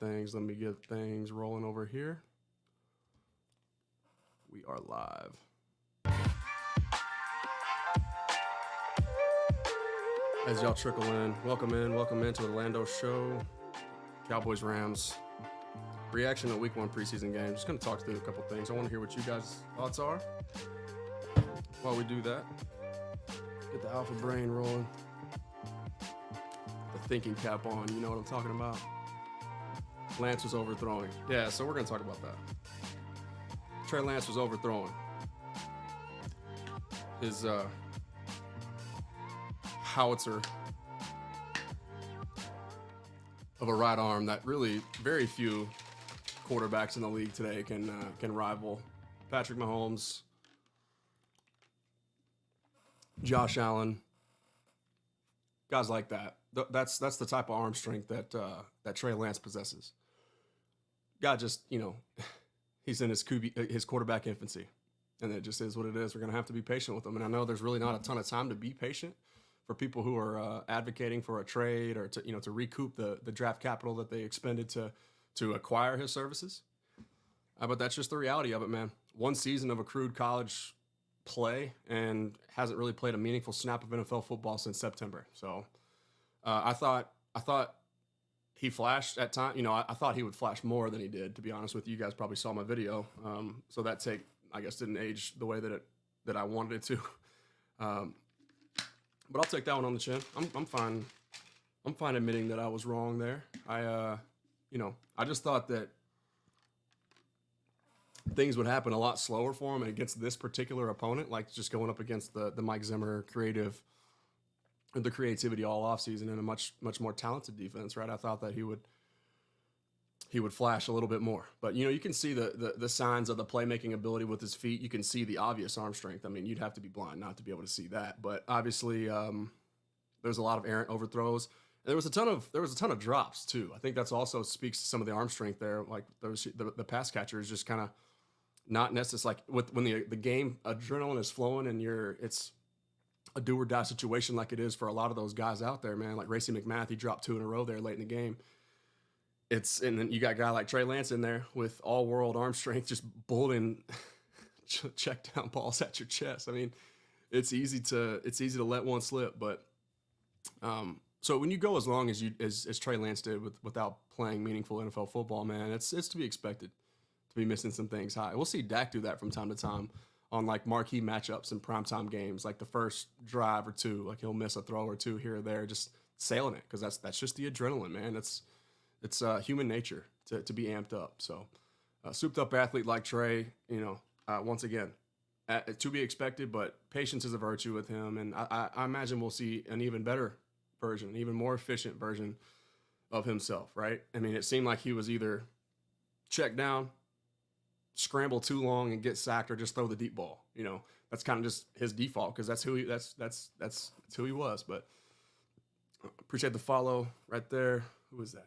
things. Let me get things rolling over here. We are live. As y'all trickle in, welcome into the Lando Show. Cowboys Rams reaction to Week 1 preseason game. Just gonna talk through a couple things. I want to hear what you guys' thoughts are. While we do that, get the alpha brain rolling. The thinking cap on, you know what I'm talking about. Lance was overthrowing. Yeah, so we're gonna talk about that. Trey Lance was overthrowing. His howitzer of a right arm that really very few quarterbacks in the league today can rival. Patrick Mahomes, Josh Allen, guys like that. That's the type of arm strength that Trey Lance possesses. Guy just, he's in his quarterback infancy, and it just is what it is. We're gonna have to be patient with him, and I know there's really not a ton of time to be patient for people who are advocating for a trade or to recoup the draft capital that they expended to acquire his services. But that's just the reality of it, man. One season of accrued college play and hasn't really played a meaningful snap of NFL football since September. So I thought he flashed at time. I thought he would flash more than he did, to be honest with you. You guys probably saw my video. So that take, I guess, didn't age the way that I wanted it to. But I'll take that one on the chin. I'm fine. I'm fine admitting that I was wrong there. I just thought that things would happen a lot slower for him against this particular opponent, like just going up against the Mike Zimmer the creativity all offseason and a much more talented defense, right? I thought that he would flash a little bit more. But, you can see the signs of the playmaking ability with his feet. You can see the obvious arm strength. I mean, you'd have to be blind not to be able to see that. But obviously, there's a lot of errant overthrows. And there was a ton of drops, too. I think that's also speaks to some of the arm strength there. Like, the pass catcher is just kind of not necessary. Like, when the game adrenaline is flowing and it's a do or die situation like it is for a lot of those guys out there, man. Like Racey McMath, he dropped 2 in a row there late in the game. And then you got a guy like Trey Lance in there with all world arm strength, just bulleting check down balls at your chest. I mean, it's easy to let one slip, but so when you go as long as as Trey Lance did without playing meaningful NFL football, man, it's to be expected to be missing some things high. We'll see Dak do that from time to time on like marquee matchups in primetime games, like the first drive or two, like he'll miss a throw or two here or there, just sailing it, because that's just the adrenaline, man. It's human nature to be amped up. So souped up athlete like Trey, once again, to be expected, but patience is a virtue with him, and I imagine we'll see an even better version, an even more efficient version of himself, right? I mean, it seemed like he was either check down, scramble too long and get sacked, or just throw the deep ball. That's kind of just his default, because that's who he was. But appreciate the follow right there. Who is that?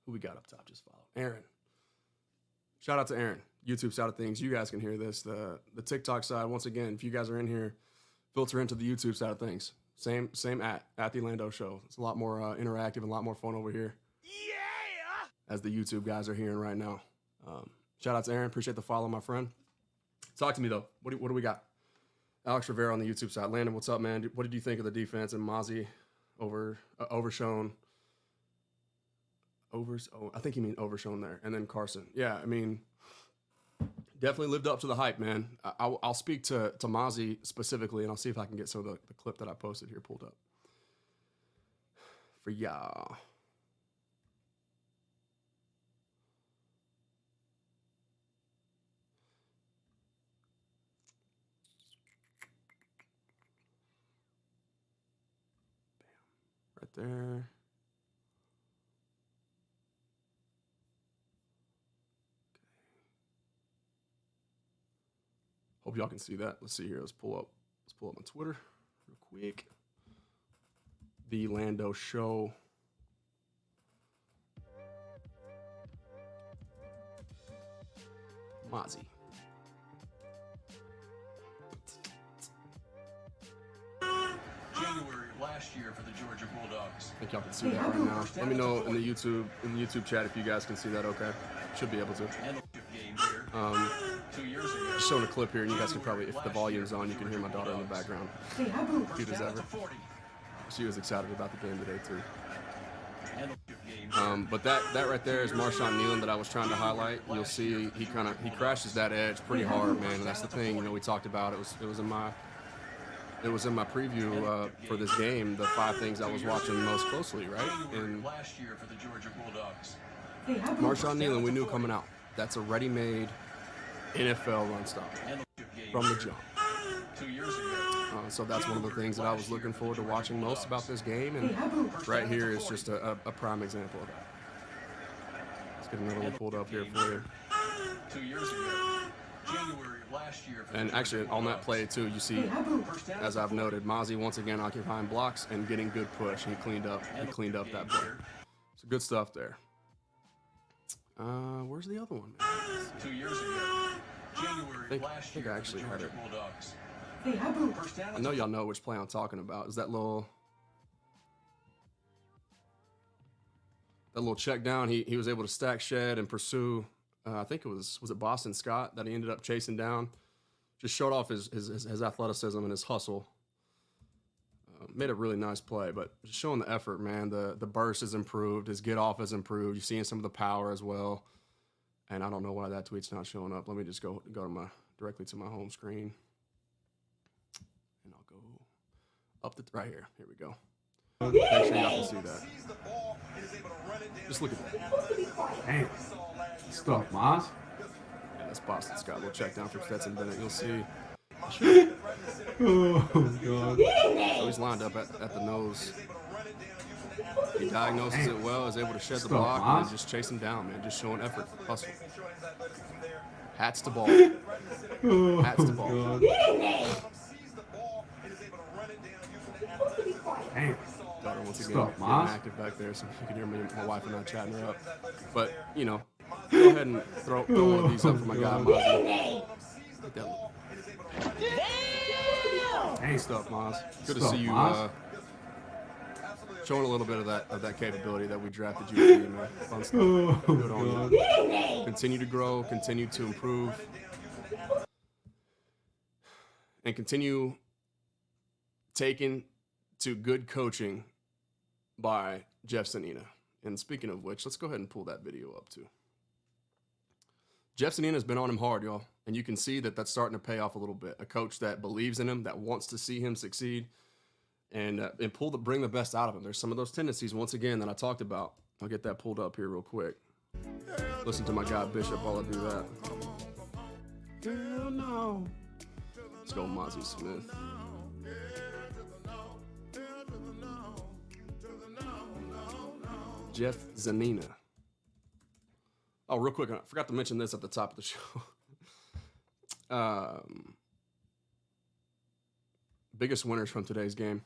Who we got up top? Just follow Aaron. Shout out to Aaron. YouTube side of things, you guys can hear this. The TikTok side, once again, if you guys are in here, filter into the YouTube side of things. Same at the Lando Show. It's a lot more interactive and a lot more fun over here. Yeah. As the YouTube guys are hearing right now. Shout out to Aaron. Appreciate the follow, my friend. Talk to me, though. What do we got? Alex Rivera on the YouTube side. Landon, what's up, man? What did you think of the defense and Mazi overshown? I think you mean overshown there. And then Carson. Yeah, I mean, definitely lived up to the hype, man. I'll speak to Mazi specifically, and I'll see if I can get some of the clip that I posted here pulled up for y'all. Right there. Hope y'all can see that. Let's see here. Let's pull up my Twitter real quick. The Lando Show. Mazi. January of last year for the Georgia think y'all can see that right now. Let me know in the YouTube chat if you guys can see that. Okay, should be able to. Just showing a clip here, and you guys can probably, if the volume's on, you can hear my daughter in the background. Cute as ever. She was excited about the game today too. But that right there is Marshawn Nealon that I was trying to highlight. You'll see he crashes that edge pretty hard, man. And that's the thing, you know, we talked about. It was in my preview for this game, the 5 things I was watching most closely, right? And Marshawn Nealon, we knew coming out. That's a ready-made NFL run stop from the jump. So that's one of the things that I was looking forward to watching most about this game, and right here is just a prime example of that. Let's get another one pulled up here for you. 2 years ago, January of last year. And actually, on that play too, you see, as I've noted, Mazi once again occupying blocks and getting good push. He cleaned up that play. So good stuff there. Where's the other one, man? 2 years ago, January last year. I think I actually had it. I know y'all know which play I'm talking about. Is that little check down? He was able to stack shed and pursue. I think it was it Boston Scott that he ended up chasing down. Just showed off his athleticism and his hustle. Made a really nice play, but just showing the effort, man. The burst has improved. His get off has improved. You're seeing some of the power as well. And I don't know why that tweet's not showing up. Let me just go to directly to my home screen. And I'll go up right here. Here we go. Make sure y'all can see that. Just look at that. Damn. Good stuff, Maz. Yeah, that's Boston Scott. We'll check down for Stetson Bennett. You'll see. Oh, God. So he's lined up at the nose. He diagnoses it well, is able to shed the block, and just chase him down, man. Just showing effort, hustle. Hats to ball. Hats to ball. Damn. Daughter once again getting active back there, so you can hear my wife and I chatting her up. But you know, go ahead and throw one of these up for my guy Mazi. Look that look. Hey, stuff, Maz. Good to see you showing a little bit of that capability that we drafted you to be, man. Fun stuff. Good on you. Continue to grow, continue to improve, and continue taking to good coaching by Jeff Zanina. And speaking of which, let's go ahead and pull that video up too. Jeff Zanina's been on him hard, y'all. And you can see that that's starting to pay off a little bit. A coach that believes in him, that wants to see him succeed, and bring the best out of him. There's some of those tendencies, once again, that I talked about. I'll get that pulled up here real quick. Listen to my guy Bishop while I do that. Hell no. Let's go Mazi Smith. Jeff Zanina. Oh, real quick, I forgot to mention this at the top of the show. Biggest winners from today's game.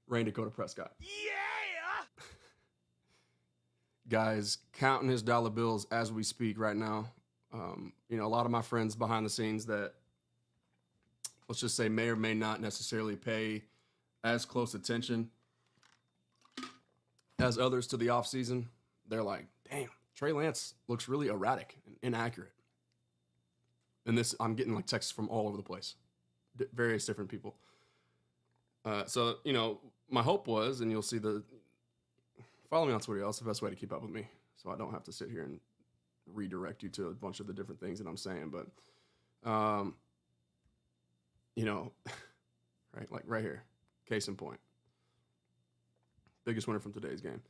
Dakota Prescott. Yeah! Guys, counting his dollar bills as we speak right now. You know, a lot of my friends behind the scenes that, let's just say, may or may not necessarily pay as close attention as others to the offseason, they're like, damn, Trey Lance looks really erratic and inaccurate. And this, I'm getting like texts from all over the place, various different people. So, you know, my hope was, and you'll see follow me on Twitter, that's the best way to keep up with me. So I don't have to sit here and redirect you to a bunch of the different things that I'm saying. But, you know, right, like right here, case in point. Biggest winner from today's game.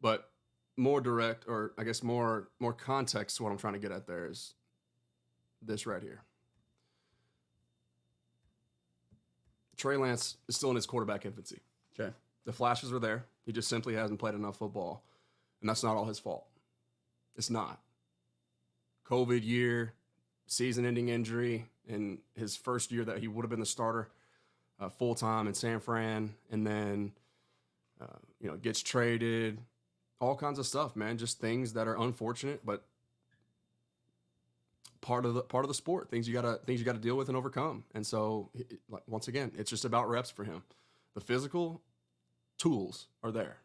But more direct, or I guess more context to what I'm trying to get at there is this right here. Trey Lance is still in his quarterback infancy. Okay. The flashes are there. He just simply hasn't played enough football. And that's not all his fault. It's not. COVID year, season-ending injury, in his first year that he would have been the starter full-time in San Fran, and then you know, gets traded, all kinds of stuff, man. Just things that are unfortunate, but part of the sport. Things you gotta deal with and overcome. And so, like, once again, it's just about reps for him. The physical tools are there.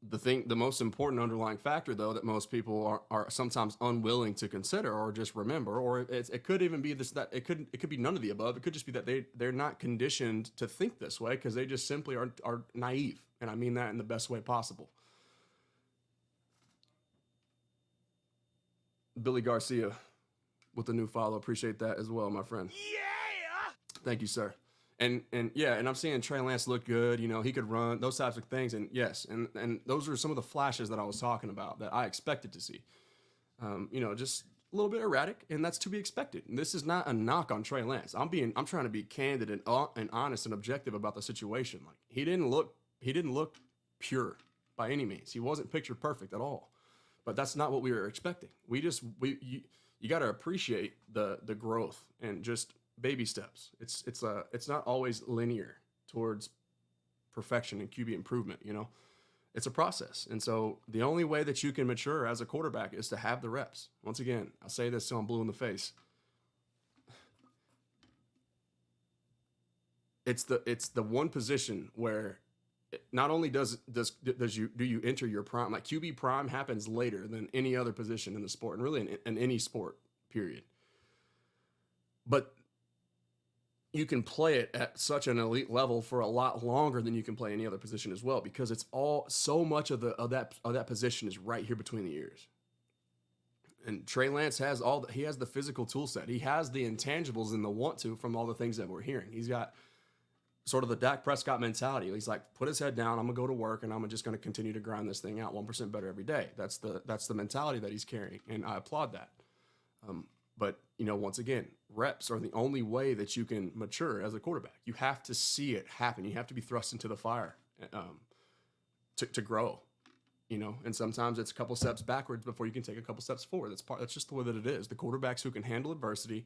The most important underlying factor, though, that most people are sometimes unwilling to consider or just remember, or it could even be this, that it could be none of the above. It could just be that they're not conditioned to think this way because they just simply are naive, and I mean that in the best way possible. Billy Garcia with the new follow, appreciate that as well, my friend. Yeah, thank you, sir. And yeah, and I'm seeing Trey Lance look good. You know, he could run, those types of things. And yes, and those are some of the flashes that I was talking about that I expected to see. You know, just a little bit erratic, and that's to be expected. And this is not a knock on Trey Lance. I'm trying to be candid and honest and objective about the situation. Like, he didn't look pure by any means. He wasn't picture perfect at all. But that's not what we were expecting. You got to appreciate the growth and just baby steps. It's not always linear towards perfection and QB improvement, you know. It's a process. And so the only way that you can mature as a quarterback is to have the reps. Once again, I'll say this till I'm blue in the face. It's the one position where not only do you enter your prime, like QB prime happens later than any other position in the sport, and really in any sport, period. But you can play it at such an elite level for a lot longer than you can play any other position as well, because it's all so much of that position is right here between the ears. And Trey Lance has he has the physical tool set. He has the intangibles and the want to from all the things that we're hearing. He's got sort of the Dak Prescott mentality. He's like, put his head down, I'm gonna go to work, and I'm just gonna continue to grind this thing out 1% better every day. That's the mentality that he's carrying, and I applaud that. But, you know, once again, reps are the only way that you can mature as a quarterback. You have to see it happen. You have to be thrust into the fire to grow, you know. And sometimes it's a couple steps backwards before you can take a couple steps forward. That's just the way that it is. The quarterbacks who can handle adversity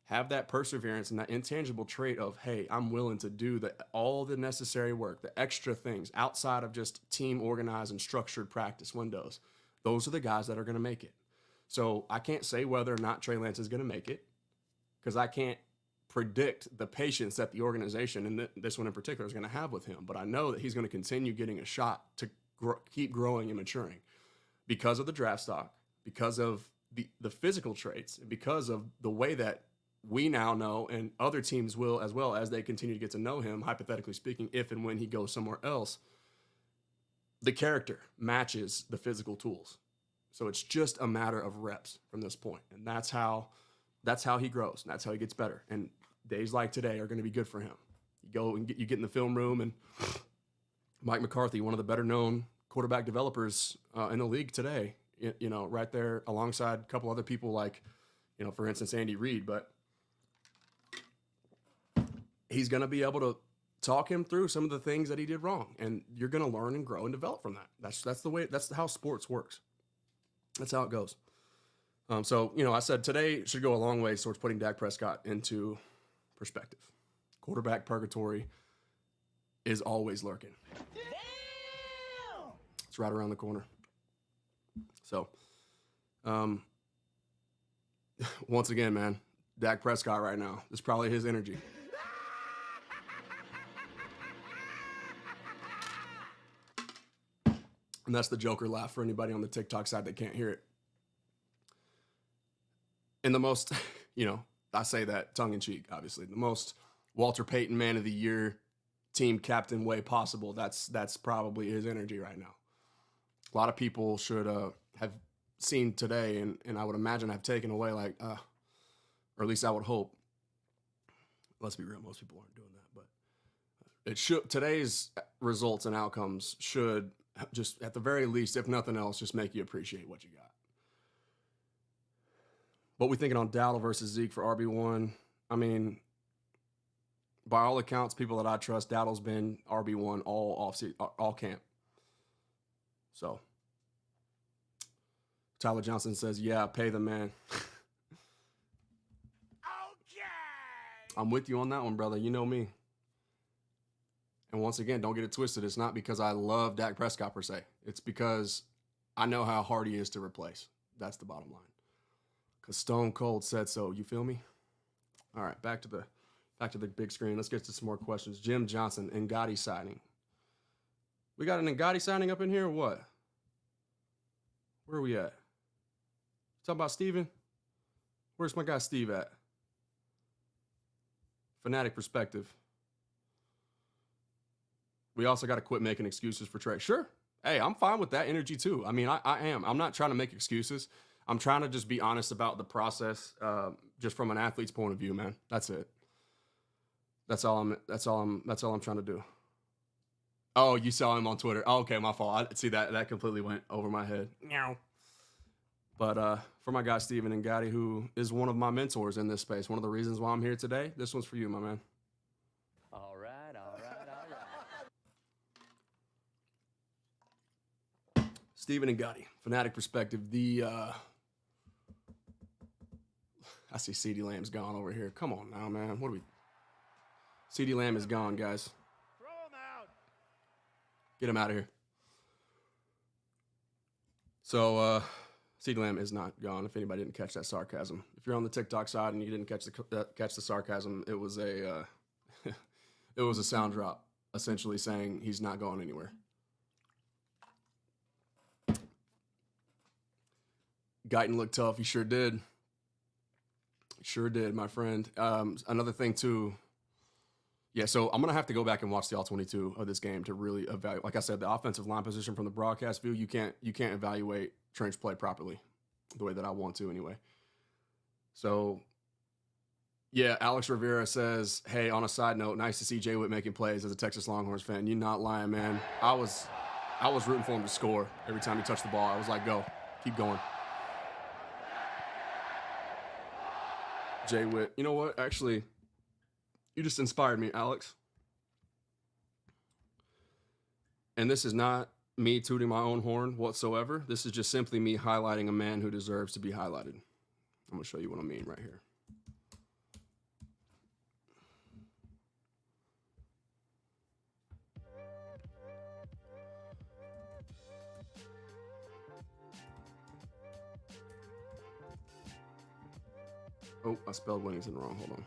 have that perseverance and that intangible trait of, hey, I'm willing to do all the necessary work, the extra things outside of just team organized and structured practice windows. Those are the guys that are going to make it. So I can't say whether or not Trey Lance is going to make it, because I can't predict the patience that the organization, and this one in particular, is going to have with him. But I know that he's going to continue getting a shot to keep growing and maturing because of the draft stock, because of the physical traits, and because of the way that we now know, and other teams will as well, as they continue to get to know him, hypothetically speaking, if and when he goes somewhere else, the character matches the physical tools. So it's just a matter of reps from this point. And that's how he grows. And that's how he gets better. And days like today are going to be good for him. You get in the film room, and Mike McCarthy, one of the better known quarterback developers in the league today, you know, right there alongside a couple other people like, you know, for instance, Andy Reid. But he's going to be able to talk him through some of the things that he did wrong. And you're going to learn and grow and develop from that. That's how sports works. That's how it goes. So, you know, I said today should go a long way towards putting Dak Prescott into perspective. Quarterback purgatory is always lurking. Damn! It's right around the corner. So, once again, man, Dak Prescott right now is probably his energy. And that's the Joker laugh for anybody on the TikTok side that can't hear it. And the most, you know, I say that tongue in cheek, obviously, the most Walter Payton Man of the Year team captain way possible. That's probably his energy right now. A lot of people should have seen today, and I would imagine have taken away like, or at least I would hope. Let's be real, most people aren't doing that, but it should. Today's results and outcomes should just, at the very least, if nothing else, just make you appreciate what you got. What we thinking on Dowdle versus Zeke for RB1? I mean, by all accounts, people that I trust, Dowdle's been RB1 all camp. So, Tyler Johnson says, yeah, pay the man. Okay. I'm with you on that one, brother. You know me. And once again, don't get it twisted. It's not because I love Dak Prescott per se. It's because I know how hard he is to replace. That's the bottom line. Because Stone Cold said so. You feel me? All right, back to the big screen. Let's get to some more questions. Jim Johnson, Ngotti signing. We got an Ngotti signing up in here or what? Where are we at? Talking about Steven? Where's my guy Steve at? Fanatic perspective. We also got to quit making excuses for Trey. Sure. Hey, I'm fine with that energy too. I mean, I am. I'm not trying to make excuses. I'm trying to just be honest about the process, just from an athlete's point of view, man. That's it. That's all I'm trying to do. Oh, you saw him on Twitter. Oh, okay, my fault. I see that completely went over my head. Meow. But for my guy Steven Ngotti, who is one of my mentors in this space, one of the reasons why I'm here today, this one's for you, my man. All right. Steven Ngotti, Fanatic perspective. I see CeeDee Lamb's gone over here. Come on now, man. What are we? CeeDee Lamb is gone, guys. Throw him out. Get him out of here. So, CeeDee Lamb is not gone. If anybody didn't catch that sarcasm, if you're on the TikTok side and you didn't catch the sarcasm, it was a it was a sound drop, essentially saying he's not going anywhere. Guyton looked tough. He sure did. Sure did, my friend. Another thing too. Yeah, so I'm gonna have to go back and watch the all-22 of this game to really evaluate. Like I said, the offensive line position from the broadcast view, you can't evaluate trench play properly, the way that I want to anyway. So, yeah, Alex Rivera says, "Hey, on a side note, nice to see Jay Witt making plays as a Texas Longhorns fan." You're not lying, man. I was rooting for him to score every time he touched the ball. I was like, "Go, keep going." Jay Witt. You know what? Actually, you just inspired me, Alex. And this is not me tooting my own horn whatsoever. This is just simply me highlighting a man who deserves to be highlighted. I'm going to show you what I mean right here. Oh, I spelled Whittington wrong. Hold on.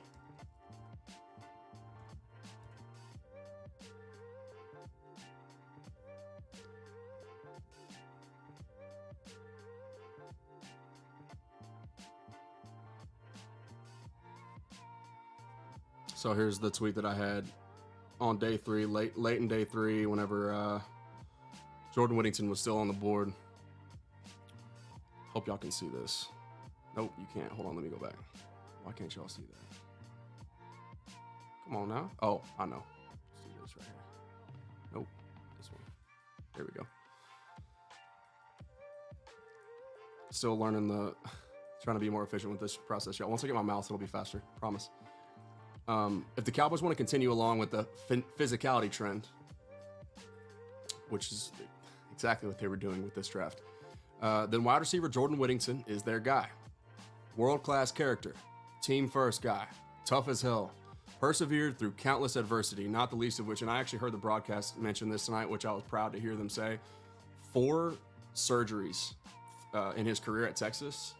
So here's the tweet that I had on day 3, late in day 3, whenever Jordan Whittington was still on the board. Hope y'all can see this. Nope, you can't. Hold on, let me go back. Why can't y'all see that? Come on now. Oh, I know. Let's do this right here. Nope, this one. There we go. Still learning trying to be more efficient with this process, y'all. Once I get my mouse, it'll be faster. Promise. If the Cowboys want to continue along with the physicality trend, which is exactly what they were doing with this draft, then wide receiver Jordan Whittington is their guy. World-class character, team-first guy, tough as hell, persevered through countless adversity, not the least of which, and I actually heard the broadcast mention this tonight, which I was proud to hear them say, 4 surgeries in his career at Texas,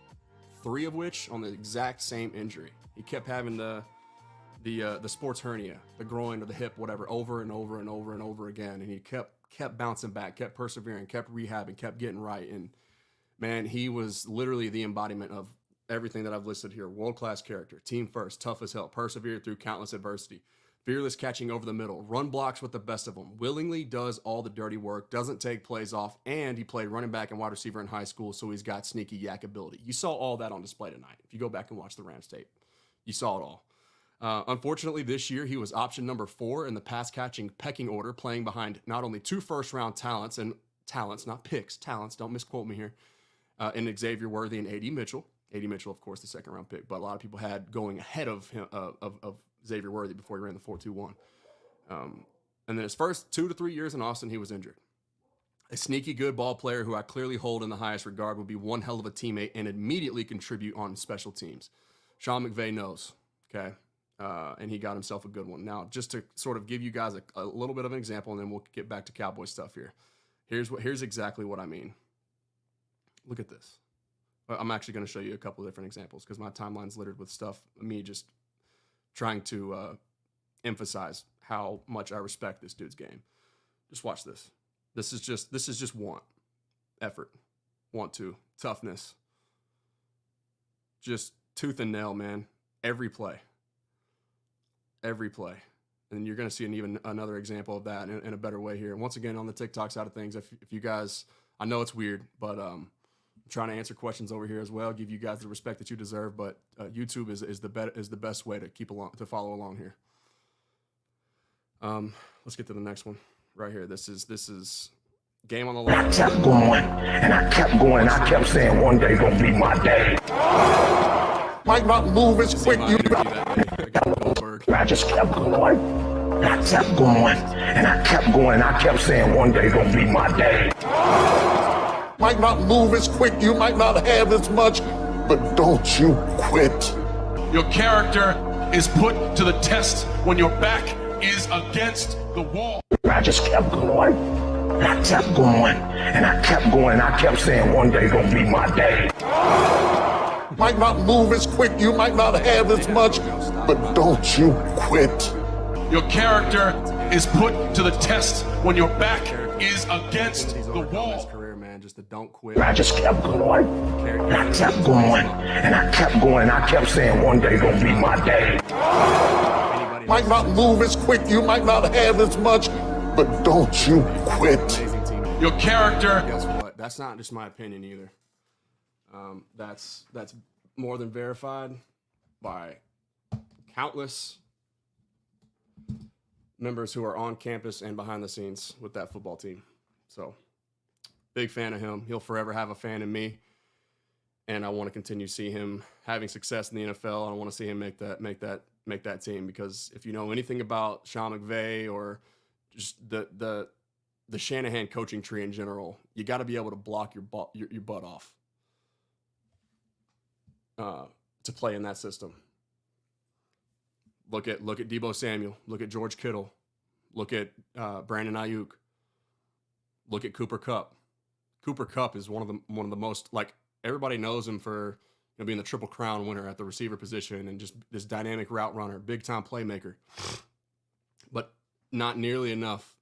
3 of which on the exact same injury. He kept having the sports hernia, the groin or the hip, whatever, over and over and over and over again. And he kept bouncing back, kept persevering, kept rehabbing, kept getting right. And man, he was literally the embodiment of everything that I've listed here. World-class character, team first, tough as hell, persevered through countless adversity, fearless catching over the middle, run blocks with the best of them, willingly does all the dirty work, doesn't take plays off, and he played running back and wide receiver in high school, so he's got sneaky yak ability. You saw all that on display tonight. If you go back and watch the Rams tape, you saw it all. Unfortunately, this year, he was option number 4 in the pass-catching pecking order, playing behind not only 2 first-round talents, not picks, talents, don't misquote me here, in Xavier Worthy and A.D. Mitchell. A.D. Mitchell, of course, the second-round pick, but a lot of people had going ahead of him, of Xavier Worthy before he ran the 4.21. And then his first 2 to 3 years in Austin, he was injured. A sneaky good ball player who I clearly hold in the highest regard would be one hell of a teammate and immediately contribute on special teams. Sean McVay knows, okay? And he got himself a good one. Now, just to sort of give you guys a little bit of an example, and then we'll get back to Cowboy stuff here. Here's exactly what I mean. Look at this. I'm actually going to show you a couple of different examples because my timeline's littered with stuff. Me just trying to emphasize how much I respect this dude's game. Just watch this. This is just want, effort, want to, toughness. Just tooth and nail, man. Every play. And you're going to see another example of that in a better way here. And once again, on the TikTok side of things, if you guys, I know it's weird, but I'm trying to answer questions over here as well, give you guys the respect that you deserve. But YouTube is the best way to follow along here. Let's get to the next one right here. This is game on the line. I kept going, and I kept going. I kept saying one day gonna be my day. Might not move as quick. I just kept going. I kept going, and I kept going. I kept saying one day gonna be my day. Might not move as quick. You might not have as much, but don't you quit. Your character is put to the test when your back is against the wall. I just kept going. I kept going, and I kept going. I kept saying one day gonna be my day. Might not move as quick, you might not have as much, but don't you quit. Your character is put to the test when your back is against the wall. Career, man, just the don't quit. I just kept going. I kept going, and I kept going. I kept saying one day gonna be my day. Might not move as quick, you might not have as much, but don't you quit. Your character. Guess what? That's not just my opinion either. That's more than verified by countless members who are on campus and behind the scenes with that football team. So, big fan of him. He'll forever have a fan in me, and I want to continue to see him having success in the NFL. I want to see him make that team, because if you know anything about Sean McVay or just the Shanahan coaching tree in general, you got to be able to block your butt off to play in that system. Look at Deebo Samuel. Look at George Kittle. Look at Brandon Ayuk. Look at Cooper Kupp. Cooper Kupp is one of the most, like, everybody knows him for being the Triple Crown winner at the receiver position and just this dynamic route runner, big time playmaker. But not nearly enough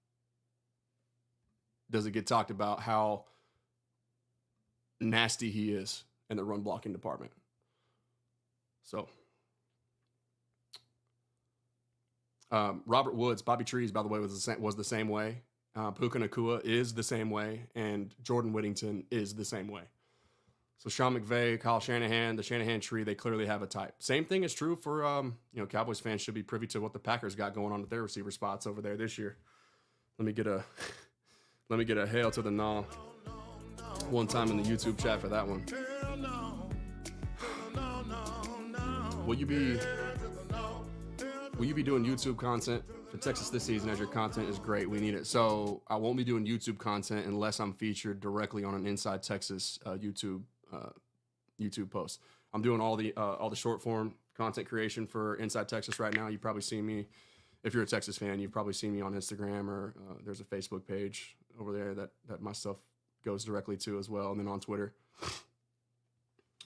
does it get talked about how nasty he is in the run blocking department. So, Robert Woods, Bobby Trees, by the way, was the same way. Puka Nacua is the same way, and Jordan Whittington is the same way. So Sean McVay, Kyle Shanahan, the Shanahan tree, they clearly have a type. Same thing is true for Cowboys fans should be privy to what the Packers got going on with their receiver spots over there this year. Let me get a hail to the gnaw one time in the YouTube chat for that one. Will you be doing YouTube content for Texas this season, as your content is great? We need it. So I won't be doing YouTube content unless I'm featured directly on an Inside Texas YouTube post. I'm doing all the short form content creation for Inside Texas right now. You probably see me, if you're a Texas fan, you've probably seen me on Instagram, or there's a Facebook page over there that my stuff goes directly to as well, and then on Twitter.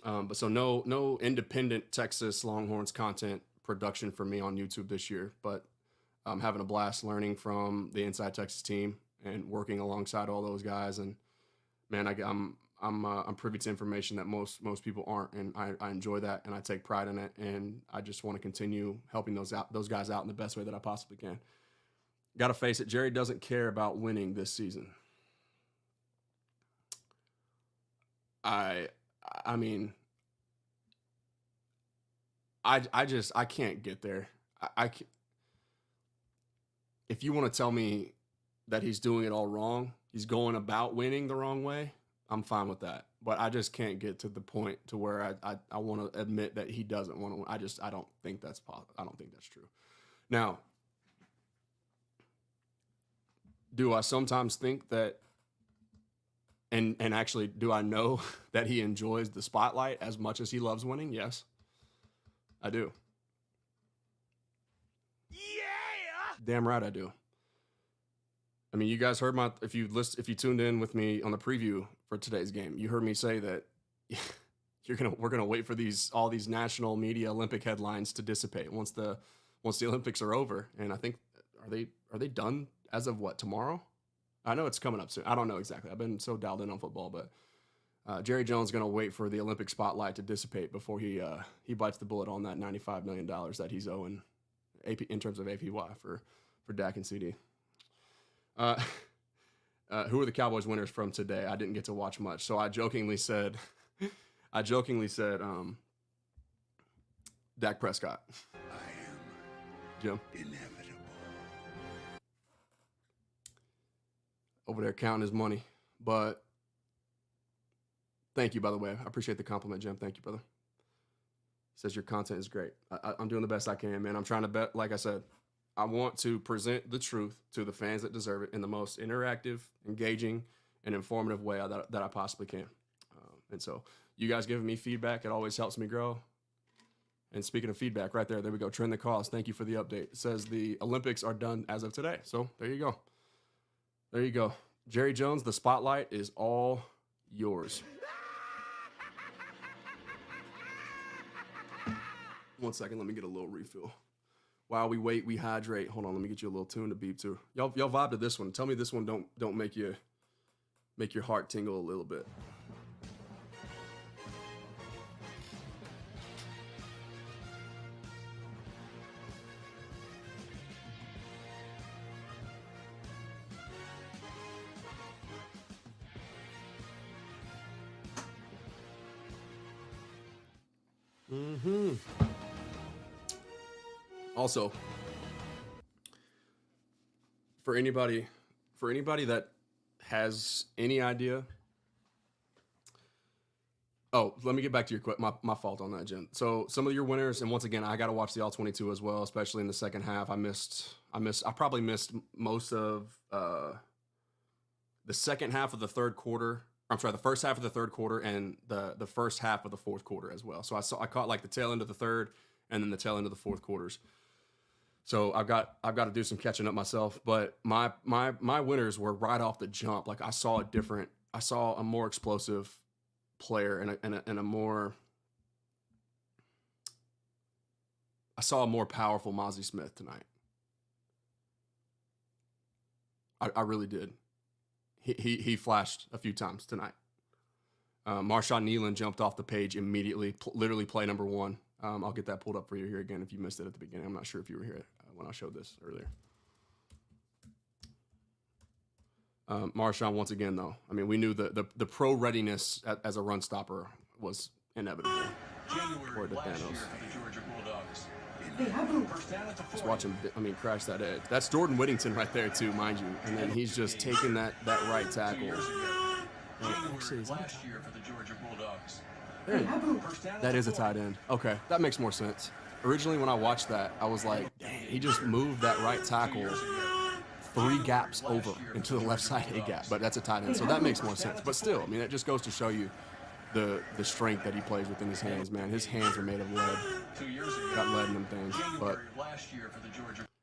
But so no independent Texas Longhorns content production for me on YouTube this year, but I'm having a blast learning from the Inside Texas team and working alongside all those guys. And man, I'm privy to information that most people aren't, and I enjoy that, and I take pride in it, and I just want to continue helping those guys out in the best way that I possibly can. Got to face it, Jerry doesn't care about winning this season. I mean, I can't get there. I can't. If you want to tell me that he's doing it all wrong, he's going about winning the wrong way, I'm fine with that. But I just can't get to the point to where I want to admit that he doesn't want to win. I don't think that's possible. I don't think that's true. Now, do I sometimes think that, and actually, do I know that he enjoys the spotlight as much as he loves winning? Yes, I do. Yeah! Damn right I do. I mean, you guys heard if you tuned in with me on the preview for today's game, you heard me say that we're gonna wait for all these national media Olympic headlines to dissipate once the Olympics are over. And I think are they done as of what, tomorrow? I know it's coming up soon. I don't know exactly. I've been so dialed in on football, but Jerry Jones is gonna wait for the Olympic spotlight to dissipate before he bites the bullet on that $95 million that he's owing in terms of APY for Dak and CD. Who are the Cowboys winners from today? I didn't get to watch much, so I jokingly said, Dak Prescott. I am Jim inevitable. over there counting his money, but thank you, by the way. I appreciate the compliment, Jim. Thank you, brother. He says your content is great. I'm doing the best I can, man. I'm trying to bet. Like I said, I want to present the truth to the fans that deserve it in the most interactive, engaging, and informative way that I possibly can. And so you guys giving me feedback, it always helps me grow. And speaking of feedback, right there we go. Trend the cause. Thank you for the update. It says the Olympics are done as of today. So there you go. There you go. Jerry Jones, the spotlight is all yours. 1 second, let me get a little refill. While we wait, we hydrate. Hold on, let me get you a little tune to beep to. Y'all vibe to this one. Tell me this one don't make your heart tingle a little bit. Also, for anybody that has any idea. Oh, let me get back to your my fault on that, Jim. So some of your winners, and once again, I got to watch the All-22 as well, especially in the second half. I probably missed most of the second half of the third quarter. I'm sorry, the first half of the third quarter and the first half of the fourth quarter as well. So I caught like the tail end of the third and then the tail end of the fourth quarters. So I've got to do some catching up myself. But my winners were right off the jump. Like I saw a more explosive player and a more powerful Mazi Smith tonight. I really did. He flashed a few times tonight. Marshawn Nealon jumped off the page immediately, literally play number one. I'll get that pulled up for you here again if you missed it at the beginning. I'm not sure if you were here when I showed this earlier. Marshawn, once again, though, I mean, we knew the pro readiness as a run stopper was inevitable. Or the Thanos. Just watch him, crash that edge. That's Jordan Whittington right there, too, mind you. And then he's just taking that right tackle. Actually, is that that is a tight end. Okay, that makes more sense. Originally, when I watched that, I was like, dang, he just moved that right tackle 3 gaps over into the left side A gap, but that's a tight end, so that makes more sense. But still, I mean, it just goes to show you the strength that he plays within his hands, man. His hands are made of lead. Got lead in them things. But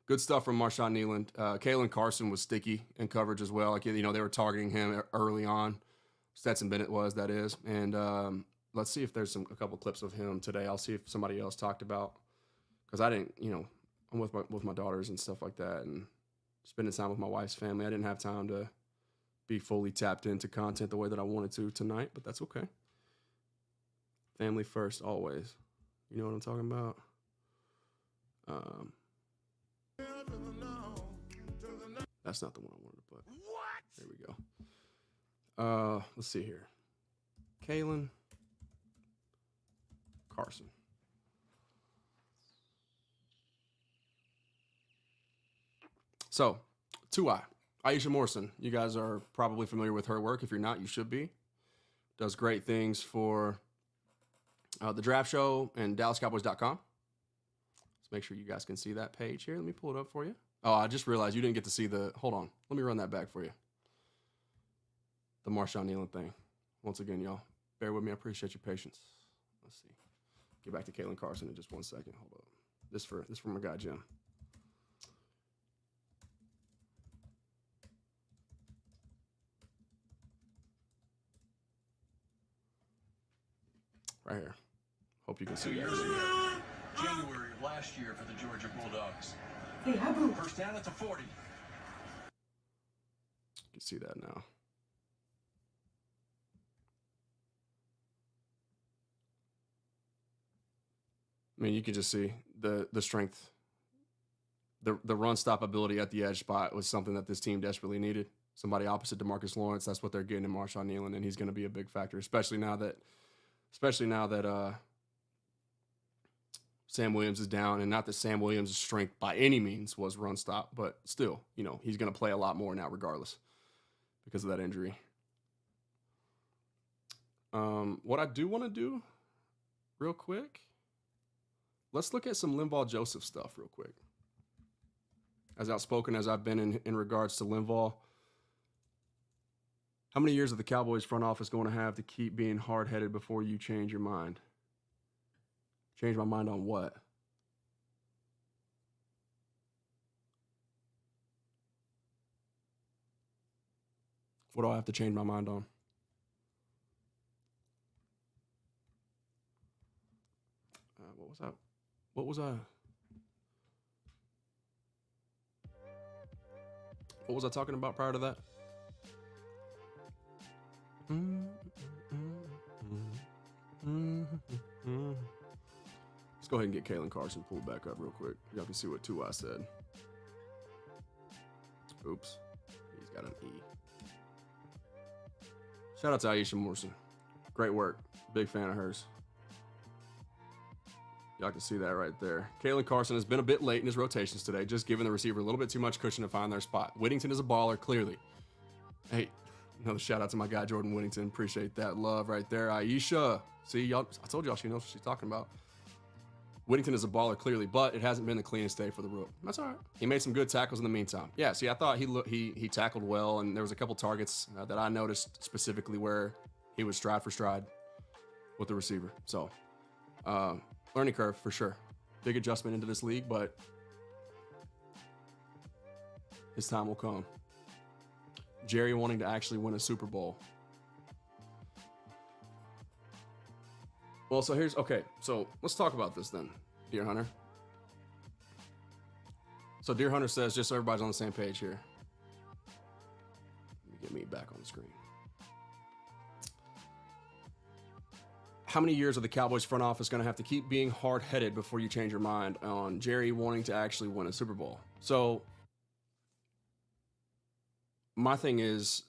good stuff from Marshawn Nealon. Kalen Carson was sticky in coverage as well. Like, they were targeting him early on. Stetson Bennett was, that is. And let's see if there's a couple clips of him today. I'll see if somebody else talked about, because I didn't, I'm with my daughters and stuff like that, and spending time with my wife's family. I didn't have time to be fully tapped into content the way that I wanted to tonight, but that's okay. Family first, always. You know what I'm talking about? That's not the one I wanted to put. What? There we go. Let's see here. Kalen Carson. So, 2i. Aisha Morrison. You guys are probably familiar with her work. If you're not, you should be. Does great things for the draft show and DallasCowboys.com. Let's make sure you guys can see that page here. Let me pull it up for you. Oh, I just realized you didn't get to see hold on. Let me run that back for you. The Marshawn Nealon thing. Once again, y'all, bear with me. I appreciate your patience. Let's see. Get back to Kalen Carson in just 1 second. Hold up. This for my guy, Jim. right here. Hope you can see that. January of last year for the Georgia Bulldogs. First down at the 40. You can see that now. I mean, you can just see the strength. The run stop ability at the edge spot was something that this team desperately needed. Somebody opposite DeMarcus Lawrence. That's what they're getting in Marshawn Nealon, and he's going to be a big factor, especially now that Sam Williams is down. And not that Sam Williams' strength by any means was run stop, but still, he's going to play a lot more now regardless because of that injury. What I do want to do real quick, let's look at some Linval Joseph stuff real quick. As outspoken as I've been in regards to Linval, how many years are the Cowboys front office going to have to keep being hard-headed before you change your mind? Change my mind on what? What do I have to change my mind on? What was I talking about prior to that? Let's go ahead and get Kalen Carson pulled back up real quick. Y'all can see what 2I said. Oops. He's got an E. Shout out to Aisha Morrison. Great work. Big fan of hers. Y'all can see that right there. Kalen Carson has been a bit late in his rotations today, just giving the receiver a little bit too much cushion to find their spot. Whittington is a baller, clearly. Hey, another shout out to my guy, Jordan Whittington. Appreciate that love right there. Aisha. See, y'all, I told y'all she knows what she's talking about. Whittington is a baller, clearly, but it hasn't been the cleanest day for the Rook. That's all right. He made some good tackles in the meantime. Yeah, see, I thought he tackled well, and there was a couple targets that I noticed specifically where he was stride for stride with the receiver. So, learning curve for sure. Big adjustment into this league, but his time will come. Jerry wanting to actually win a Super Bowl. Well, so let's talk about this then, Deer Hunter. So Deer Hunter says, just so everybody's on the same page here. Let me get me back on the screen. How many years are the Cowboys front office going to have to keep being hard-headed before you change your mind on Jerry wanting to actually win a Super Bowl? So my thing is,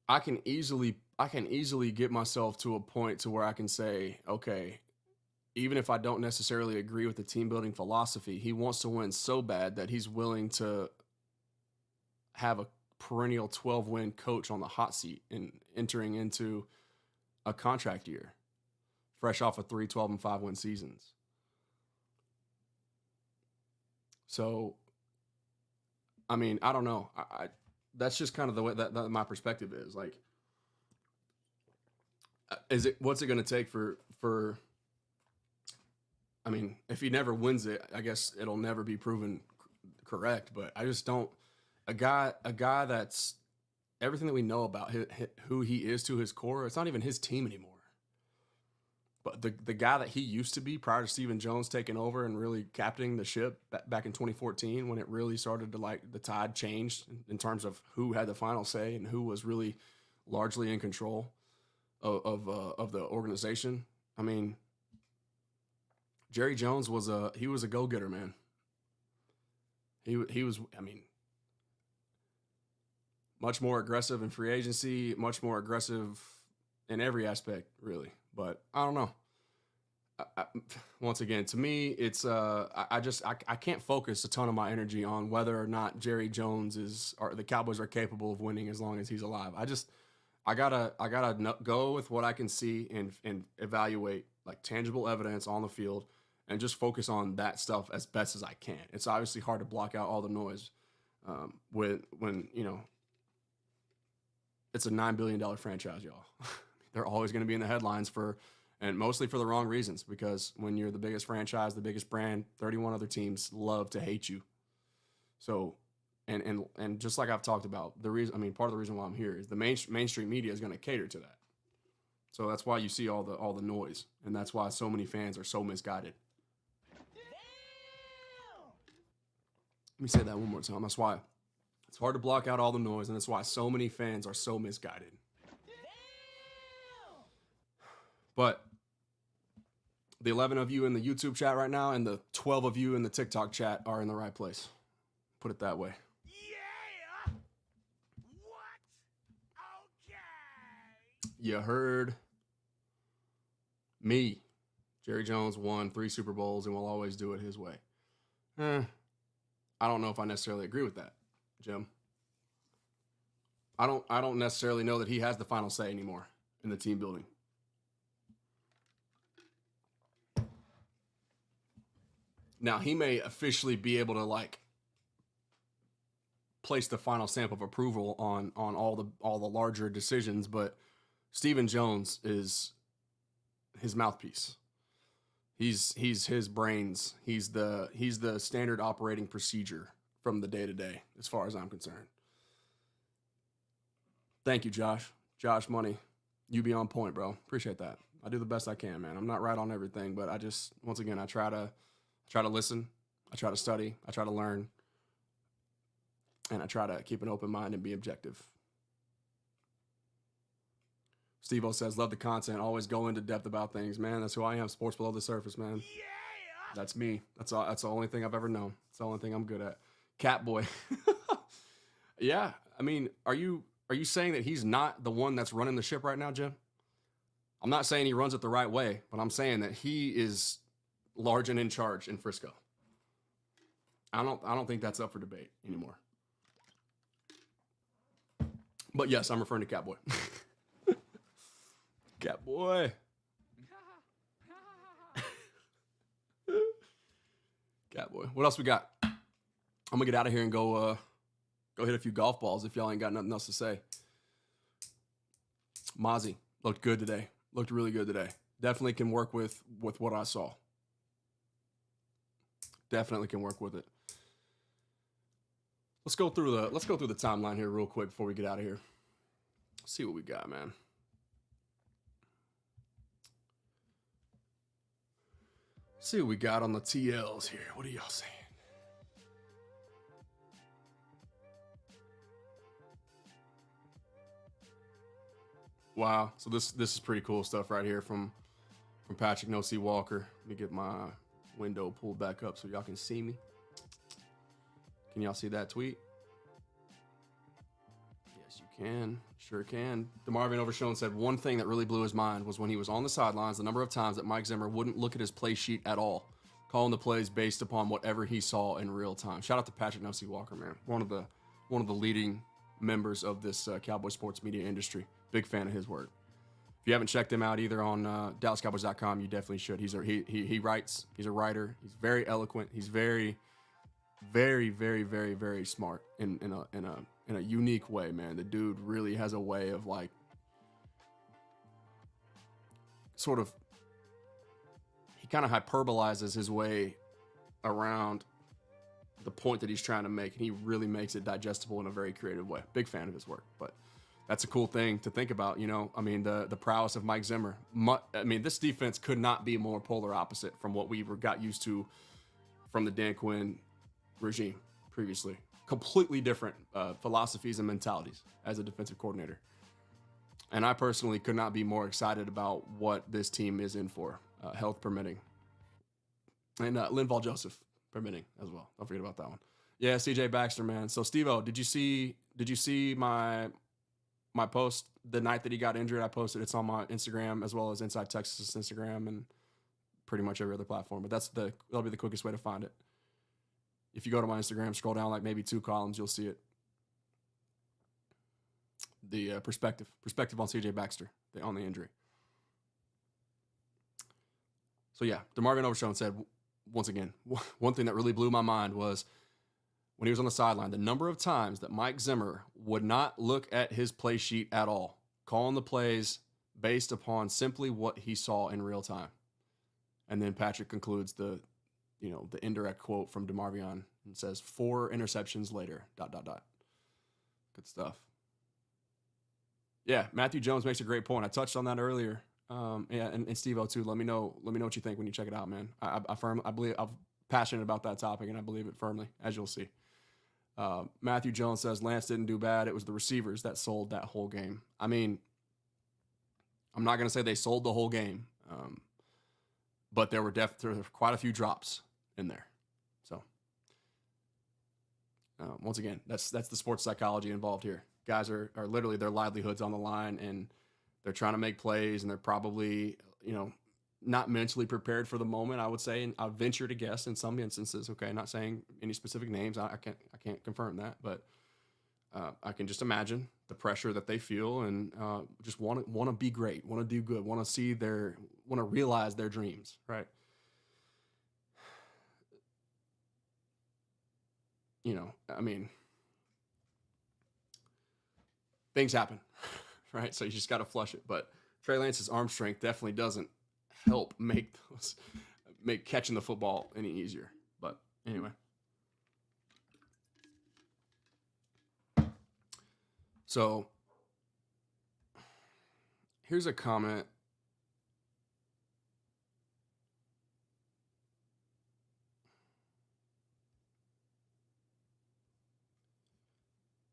I can easily get myself to a point to where I can say, okay, even if I don't necessarily agree with the team building philosophy, he wants to win so bad that he's willing to have a perennial 12-win coach on the hot seat and entering into a contract year, fresh off of 3 12-5 win seasons. So, I mean, I don't know. That's just kind of the way that my perspective is. Like, what's it going to take for? I mean, if he never wins it, I guess it'll never be proven correct. But I just don't. A guy that's everything that we know about who he is to his core, it's not even his team anymore. But the guy that he used to be prior to Stephen Jones taking over and really captaining the ship back in 2014, when it really started to, like, the tide changed in terms of who had the final say and who was really largely in control of the organization. I mean, Jerry Jones was a go-getter, man. He was, I mean, much more aggressive in free agency, much more aggressive in every aspect, really. But I don't know. Once again, to me, it's I can't focus a ton of my energy on whether or not Jerry Jones or the Cowboys are capable of winning as long as he's alive. I gotta go with what I can see and evaluate, like, tangible evidence on the field, and just focus on that stuff as best as I can. It's obviously hard to block out all the noise when it's a $9 billion franchise, y'all. They're always going to be in the headlines and mostly for the wrong reasons, because when you're the biggest franchise, the biggest brand, 31 other teams love to hate you. So, and just like I've talked about, part of the reason why I'm here is the mainstream media is going to cater to that. So that's why you see all the noise, and that's why so many fans are so misguided. Let me say that one more time. That's why it's hard to block out all the noise, and that's why so many fans are so misguided. But the 11 of you in the YouTube chat right now and the 12 of you in the TikTok chat are in the right place. Put it that way. Yeah! What? Okay! You heard me. Jerry Jones won 3 Super Bowls and will always do it his way. I don't know if I necessarily agree with that, Jim. I don't necessarily know that he has the final say anymore in the team building. Now, he may officially be able to like place the final stamp of approval on all the larger decisions, but Stephen Jones is his mouthpiece. He's his brains. He's the standard operating procedure from the day to day, as far as I'm concerned. Thank you, Josh. Josh Money, you be on point, bro. Appreciate that. I do the best I can, man. I'm not right on everything, but I just, once again, I try to listen. I try to study. I try to learn. And I try to keep an open mind and be objective. Steve-O says, love the content. Always go into depth about things, man. That's who I am. Sports below the surface, man. Yeah! That's me. That's the only thing I've ever known. It's the only thing I'm good at. Catboy. Yeah. I mean, are you saying that he's not the one that's running the ship right now, Jim? I'm not saying he runs it the right way, but I'm saying that he is large and in charge in Frisco. I don't think that's up for debate anymore. But yes, I'm referring to Catboy. Catboy. Catboy. What else we got? I'm gonna get out of here and go hit a few golf balls if y'all ain't got nothing else to say. Mazi looked good today. Looked really good today. Definitely can work with what I saw. Definitely can work with it. Let's go through the timeline here real quick before we get out of here. Let's see what we got, man. Let's see what we got on the TLs here. What are y'all saying? Wow. So this is pretty cool stuff right here from Patrick No C Walker. Let me get my window pulled back up so y'all can see me. Can y'all see that tweet? Yes, you can. Sure can. DeMarvin Overshone said one thing that really blew his mind was when he was on the sidelines, the number of times that Mike Zimmer wouldn't look at his play sheet at all, calling the plays based upon whatever he saw in real time. Shout out to Patrick No C Walker, man. One of the leading members of this Cowboy sports media industry. Big fan of his work. If you haven't checked him out either on DallasCowboys.com, you definitely should. He writes. He's a writer. He's very eloquent. He's very, very, very, very, very smart in a unique way, man. The dude really has a way of like sort of, he kind of hyperbolizes his way around the point that he's trying to make, and he really makes it digestible in a very creative way. Big fan of his work, but that's a cool thing to think about, you know. I mean, the prowess of Mike Zimmer. I mean, this defense could not be more polar opposite from what we got used to from the Dan Quinn regime previously. Completely different philosophies and mentalities as a defensive coordinator. And I personally could not be more excited about what this team is in for, health permitting. And Linval Joseph permitting as well. Don't forget about that one. Yeah, CJ Baxter, man. So Steve-O, did you see my post the night that he got injured? I posted. It's on my Instagram as well as Inside Texas Instagram and pretty much every other platform. But that'll be the quickest way to find it. If you go to my Instagram, scroll down like maybe 2 columns, you'll see it. The perspective on CJ Baxter on the injury. So yeah, DeMarvin Overshone said, once again, one thing that really blew my mind was when he was on the sideline, the number of times that Mike Zimmer would not look at his play sheet at all, calling the plays based upon simply what he saw in real time. And then Patrick concludes the indirect quote from DeMarvion and says, 4 interceptions later, ... Good stuff. Yeah, Matthew Jones makes a great point. I touched on that earlier. Yeah, and Steve-O too. Let me know what you think when you check it out, man. I believe I'm passionate about that topic, and I believe it firmly, as you'll see. Matthew Jones says Lance didn't do bad. It was the receivers that sold that whole game. I mean, I'm not going to say they sold the whole game, but there were quite a few drops in there. So, once again, that's the sports psychology involved here. Guys are literally their livelihoods on the line, and they're trying to make plays, and they're probably, not mentally prepared for the moment, I would say, and I'd venture to guess in some instances. Okay, not saying any specific names. I can't confirm that, but I can just imagine the pressure that they feel, and just want to be great, want to do good, want to realize their dreams, right? I mean, things happen, right? So you just got to flush it. But Trey Lance's arm strength definitely doesn't help make catching the football any easier. But anyway. So here's a comment.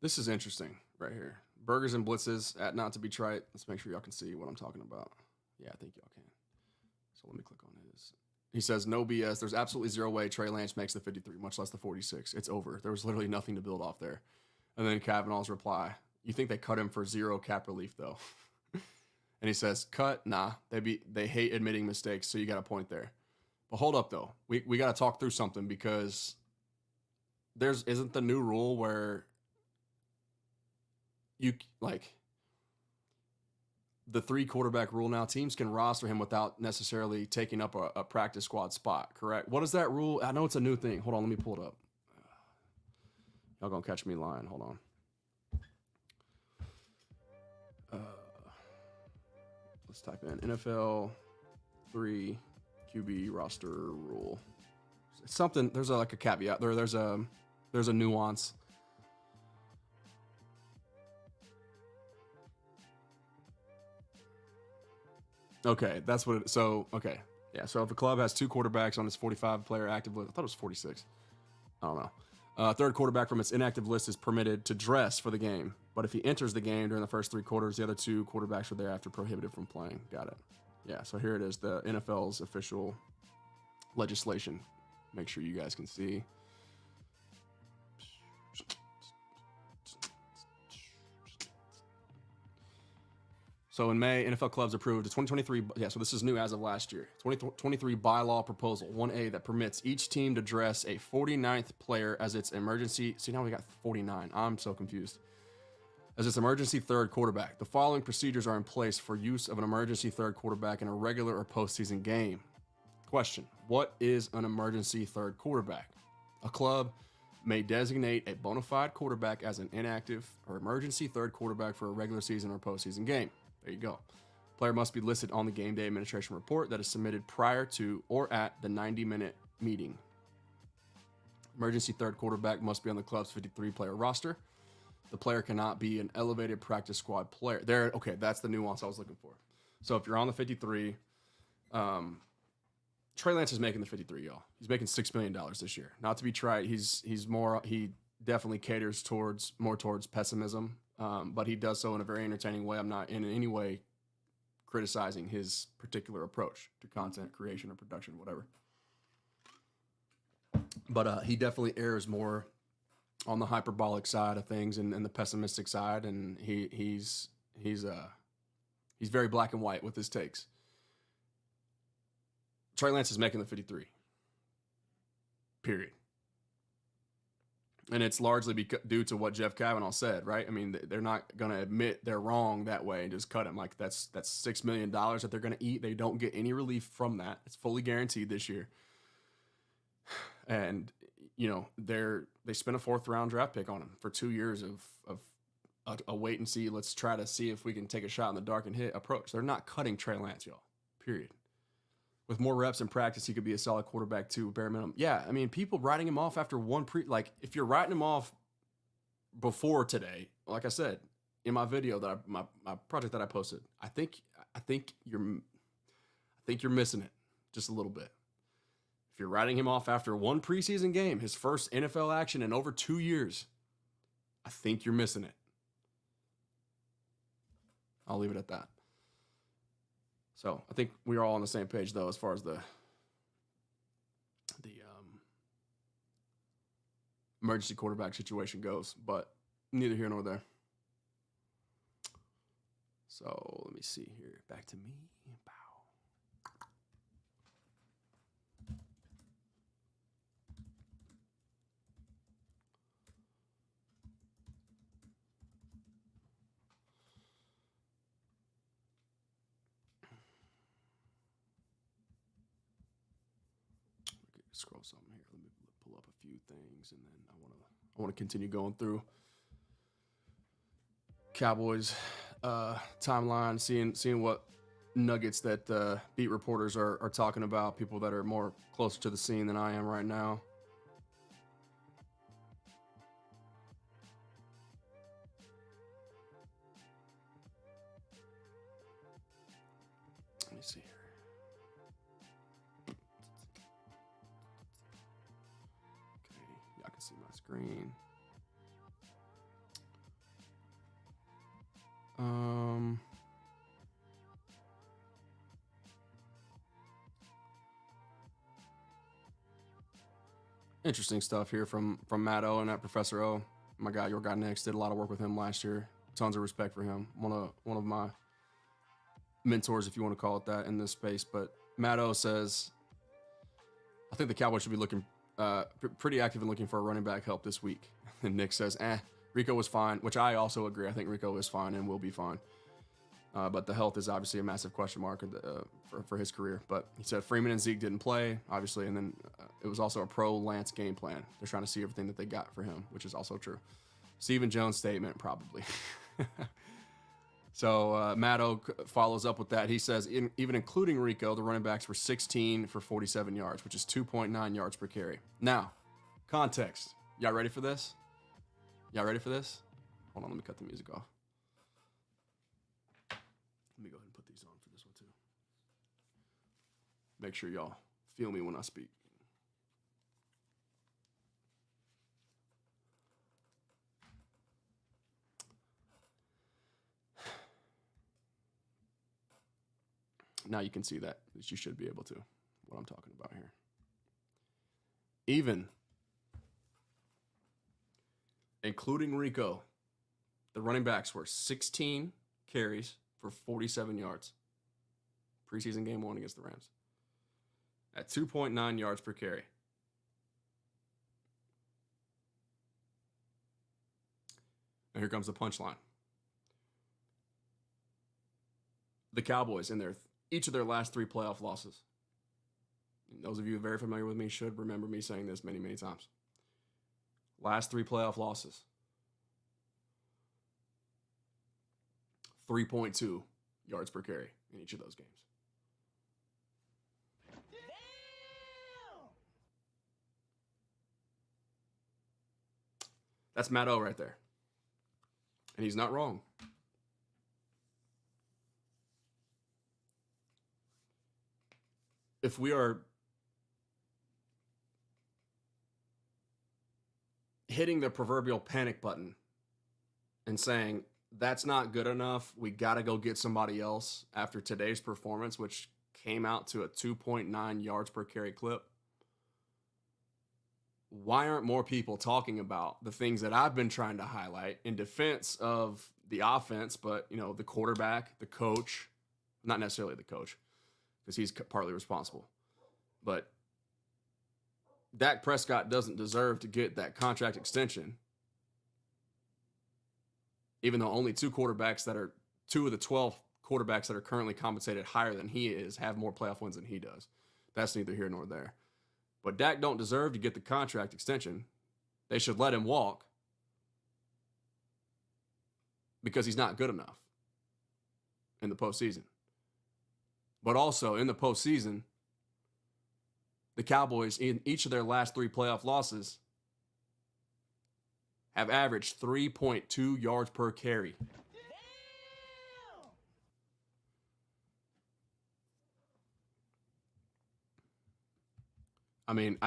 This is interesting right here. Burgers and blitzes at Not to Be Trite. Let's make sure y'all can see what I'm talking about. Yeah, I think y'all can. So let me click on his. He says, no BS. There's absolutely zero way Trey Lance makes the 53, much less the 46. It's over. There was literally nothing to build off there. And then Kavanaugh's reply, you think they cut him for zero cap relief, though? And he says, cut? Nah. They hate admitting mistakes, so you got a point there. But hold up, though. We got to talk through something, because isn't the new rule where the 3 quarterback rule now, teams can roster him without necessarily taking up a practice squad spot, correct? What is that rule? I know it's a new thing. Hold on, let me pull it up. Y'all gonna catch me lying. Hold on. Let's type in NFL 3 QB roster rule. It's something. There's a caveat. There's a nuance. Okay, that's what okay. Yeah, so if a club has 2 quarterbacks on its 45-player active list, I thought it was 46. I don't know. Third quarterback from its inactive list is permitted to dress for the game, but if he enters the game during the first 3 quarters, the other 2 quarterbacks are thereafter prohibited from playing. Got it. Yeah, so here it is, the NFL's official legislation. Make sure you guys can see. So in May, NFL clubs approved a 2023, so this is new as of last year, 2023 bylaw proposal, 1A, that permits each team to dress a 49th player as its emergency, see now we got 49, I'm so confused, as its emergency third quarterback. The following procedures are in place for use of an emergency third quarterback in a regular or postseason game. Question, what is an emergency third quarterback? A club may designate a bona fide quarterback as an inactive or emergency third quarterback for a regular season or postseason game. There you go. Player must be listed on the game day administration report that is submitted prior to or at the 90-minute meeting. Emergency third quarterback must be on the club's 53-player roster. The player cannot be an elevated practice squad player. There, okay, that's the nuance I was looking for. So if you're on the 53, Trey Lance is making the 53, y'all. He's making $6 million this year. Not to be trite, he definitely caters more towards pessimism. But he does so in a very entertaining way. I'm not in any way criticizing his particular approach to content creation or production, whatever. But he definitely errs more on the hyperbolic side of things and the pessimistic side, and he's very black and white with his takes. Trey Lance is making the 53. Period. And it's largely due to what Jeff Kavanaugh said, right? I mean, they're not going to admit they're wrong that way and just cut him. Like, that's $6 million that they're going to eat. They don't get any relief from that. It's fully guaranteed this year. And, they spent a 4th-round draft pick on him for 2 years of a wait and see. Let's try to see if we can take a shot in the dark and hit approach. They're not cutting Trey Lance, y'all. Period. With more reps in practice, he could be a solid quarterback too, bare minimum. Yeah, I mean, people writing him off after if you're writing him off before today, like I said, in my video that my project that I posted. I think you're missing it just a little bit. If you're writing him off after one preseason game, his first NFL action in over 2 years, I think you're missing it. I'll leave it at that. So I think we are all on the same page, though, as far as the emergency quarterback situation goes, but neither here nor there. So let me see here. Back to me. Bow. Scroll something here. Let me pull up a few things, and then I want to continue going through Cowboys timeline, seeing what nuggets that beat reporters are talking about, people that are more closer to the scene than I am right now. Let me see here. I can see my screen. Interesting stuff here from Matt O and that Professor O. My guy, your guy Nick, did a lot of work with him last year. Tons of respect for him. One of my mentors, if you want to call it that, in this space. But Matt O says, I think the Cowboys should be looking pretty active in looking for a running back help this week. And Nick says, Rico was fine, which I also agree. I think Rico is fine and will be fine. But the health is obviously a massive question mark for his career. But he said Freeman and Zeke didn't play, obviously, and then it was also a pro-Lance game plan. They're trying to see everything that they got for him, which is also true. Stephen Jones' statement, probably. So Matt Oak follows up with that. He says, even including Rico, the running backs were 16 for 47 yards, which is 2.9 yards per carry. Now, context. Y'all ready for this? Y'all ready for this? Hold on, let me cut the music off. Let me go ahead and put these on for this one too. Make sure y'all feel me when I speak. Now you can see that. At least you should be able to. What I'm talking about here. Even including Rico, the running backs were 16 carries for 47 yards. Preseason game 1 against the Rams. At 2.9 yards per carry. Now here comes the punchline. The Cowboys, in each of their last 3 playoff losses. And those of you very familiar with me should remember me saying this many, many times. Last 3 playoff losses. 3.2 yards per carry in each of those games. That's Matt O right there. And he's not wrong. If we are hitting the proverbial panic button and saying, that's not good enough, we got to go get somebody else after today's performance, which came out to a 2.9 yards per carry clip, why aren't more people talking about the things that I've been trying to highlight in defense of the offense, but, you know, the quarterback, the coach, not necessarily the coach, because he's partly responsible. But Dak Prescott doesn't deserve to get that contract extension, even though only 2 of the 12 quarterbacks that are currently compensated higher than he is have more playoff wins than he does. That's neither here nor there. But Dak don't deserve to get the contract extension. They should let him walk because he's not good enough in the postseason. But also in the postseason, the Cowboys, in each of their last 3 playoff losses, have averaged 3.2 yards per carry. I mean,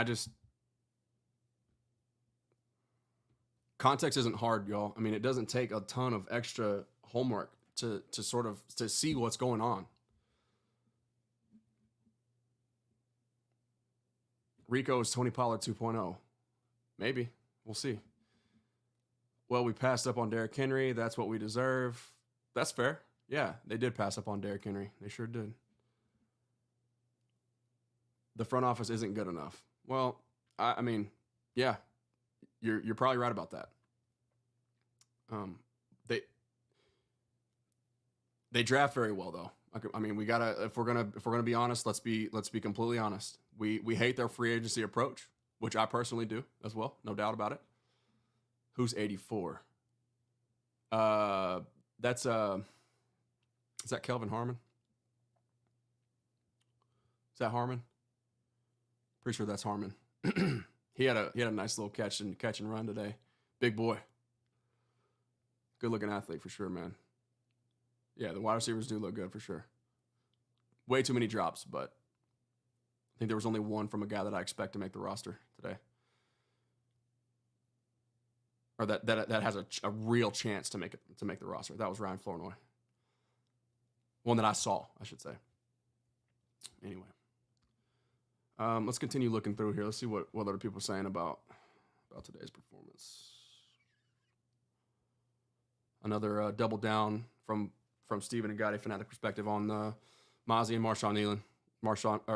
context isn't hard, y'all. I mean, it doesn't take a ton of extra homework to sort of to see what's going on. Rico is Tony Pollard 2.0. Maybe. We'll see. Well, we passed up on Derrick Henry. That's what we deserve. That's fair. Yeah, they did pass up on Derrick Henry. They sure did. The front office isn't good enough. Well, I mean, yeah, you're probably right about that. They draft very well though. I mean, we gotta if we're gonna be honest, let's be completely honest. We hate their free agency approach, which I personally do as well, no doubt about it. Who's 84? That's is that Kelvin Harmon? Is that Harmon? Pretty sure that's Harmon. he had a nice little catch and run today. Big boy. Good looking athlete for sure, man. Yeah, the wide receivers do look good for sure. Way too many drops, but I think there was only one from a guy that I expect to make the roster today. Or that has a real chance to make the roster. That was Ryan Flournoy. One that I saw, I should say. Anyway. Let's continue looking through here. Let's see what other people are saying about today's performance. Another double down from Steven and Gotti Fanatic perspective on Mazi and Marshawn Nealon.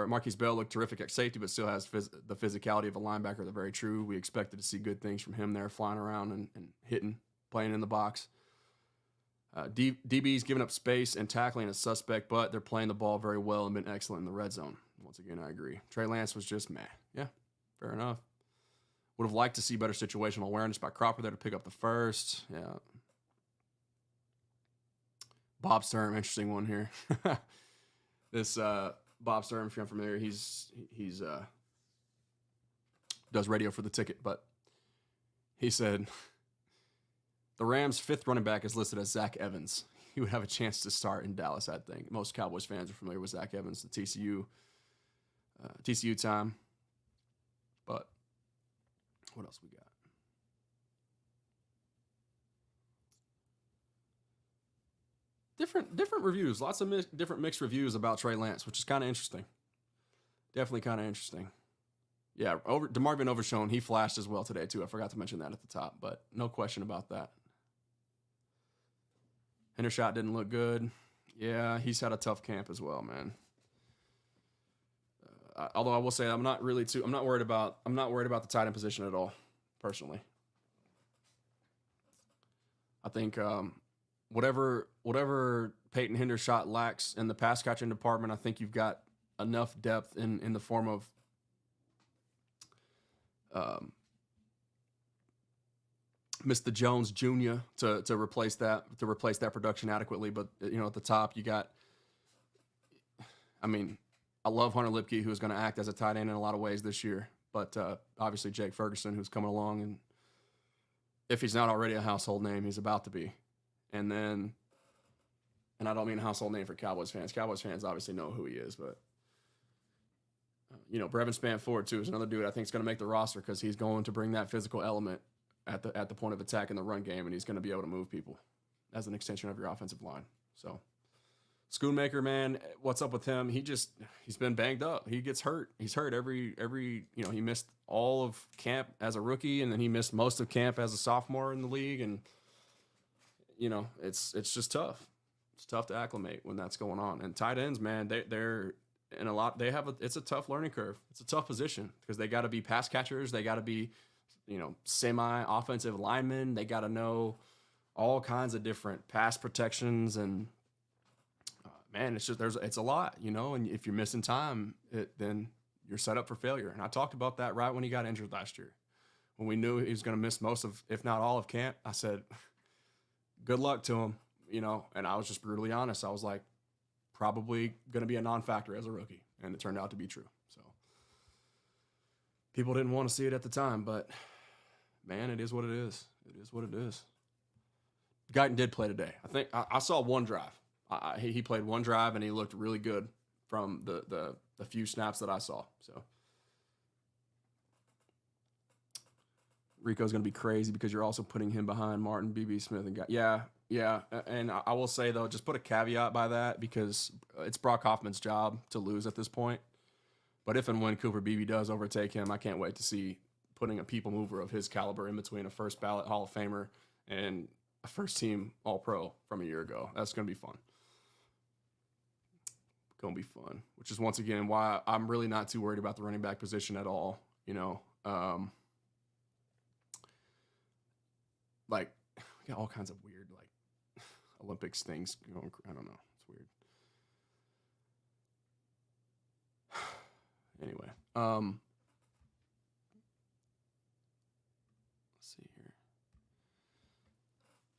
Marquise Bell looked terrific at safety, but still has the physicality of a linebacker. They're very true. We expected to see good things from him there, flying around and hitting, playing in the box. DB's giving up space and tackling a suspect, but they're playing the ball very well and been excellent in the red zone. Once again, I agree. Trey Lance was just meh. Yeah, fair enough. Would have liked to see better situational awareness by Cropper there to pick up the first. Yeah. Bob Sturm, interesting one here. This Bob Sturm, if you're unfamiliar, he's does radio for the Ticket, but he said the Rams' fifth running back is listed as Zach Evans. He would have a chance to start in Dallas, I think. Most Cowboys fans are familiar with Zach Evans, the TCU time. But what else we got? Different reviews, lots of different mixed reviews about Trey Lance, which is kind of interesting. Definitely kind of interesting. Yeah, DeMarvin Overshown, he flashed as well today too. I forgot to mention that at the top, but no question about that. Hendershot didn't look good. Yeah, he's had a tough camp as well, man. Although I will say I'm not worried about the tight end position at all, personally. I think whatever Peyton Hendershot lacks in the pass catching department, I think you've got enough depth in the form of Mr. Jones Jr. to replace that production adequately. But at the top you got, I mean, I love Hunter Lipke, who's going to act as a tight end in a lot of ways this year. But obviously Jake Ferguson, who's coming along, and if he's not already a household name, he's about to be. And I don't mean a household name for Cowboys fans. Cowboys fans obviously know who he is, but Brevin Spanford too is another dude I think is going to make the roster because he's going to bring that physical element at the point of attack in the run game, and he's going to be able to move people as an extension of your offensive line. So Schoonmaker, man, what's up with him? He's been banged up. He gets hurt. He's hurt every he missed all of camp as a rookie, and then he missed most of camp as a sophomore in the league, and it's just tough. It's tough to acclimate when that's going on. And tight ends, man, they're in a lot. It's a tough learning curve. It's a tough position because they got to be pass catchers. They got to be, semi-offensive linemen. They got to know all kinds of different pass protections, and man, it's a lot, And if you're missing time, then you're set up for failure. And I talked about that right when he got injured last year, when we knew he was going to miss most of, if not all of camp. I said, good luck to him, and I was just brutally honest. I was like, probably going to be a non-factor as a rookie, and it turned out to be true. So people didn't want to see it at the time, but man, it is what it is. It is what it is. Guyton did play today. I think I saw one drive. He played one drive, and he looked really good from the few snaps that I saw. So Rico's going to be crazy because you're also putting him behind Martin, BB Smith, and yeah. And I will say though, just put a caveat by that because it's Brock Hoffman's job to lose at this point. But if and when Cooper Beebe does overtake him, I can't wait to see putting a people mover of his caliber in between a first ballot Hall of Famer and a first team All Pro from a year ago. That's going to be fun. Going to be fun, which is once again why I'm really not too worried about the running back position at all. Like we got all kinds of weird like Olympics things going. I don't know. It's weird. Anyway, let's see here.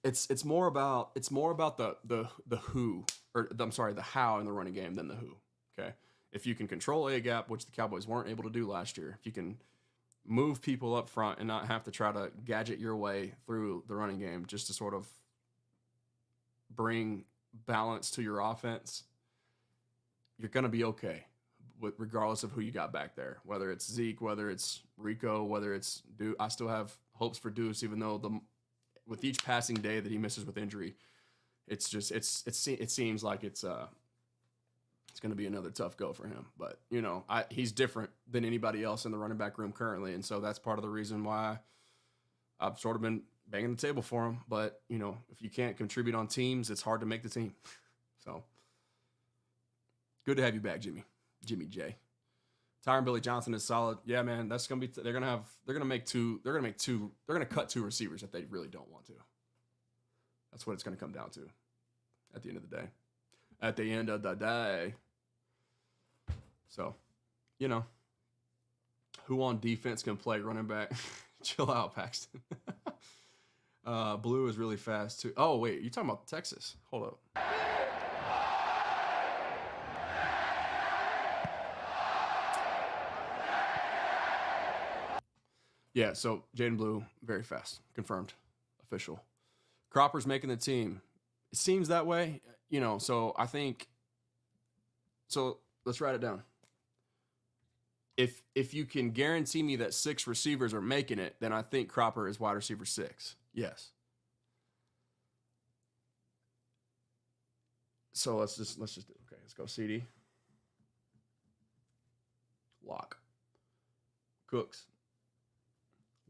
It's more about the who, or I'm sorry, the how in the running game than the who. Okay, if you can control A gap, which the Cowboys weren't able to do last year, if you can move people up front and not have to try to gadget your way through the running game just to sort of bring balance to your offense, you're gonna be okay. Regardless of who you got back there, whether it's Zeke, whether it's Rico, whether it's Deuce. I still have hopes for Deuce, even though with each passing day that he misses with injury, it seems like it's going to be another tough go for him. But he's different than anybody else in the running back room currently, and so that's part of the reason why I've sort of been banging the table for him. But if you can't contribute on teams, it's hard to make the team. So good to have you back, Jimmy J. Tyron Billy Johnson is solid. Yeah, man, that's gonna be. They're gonna cut two receivers that they really don't want to. That's what it's gonna come down to. At the end of the day. At the end of the day. So, who on defense can play running back? Chill out, Paxton. Blue is really fast too. Oh wait, you talking about Texas? Hold up. Yeah, so Jaden Blue, very fast. Confirmed. Official. Cropper's making the team. It seems that way. So I think... So let's write it down. If you can guarantee me that 6 receivers are making it, then I think Cropper is wide receiver 6. Yes. So let's just do... Okay, let's go CD. Lock. Cooks.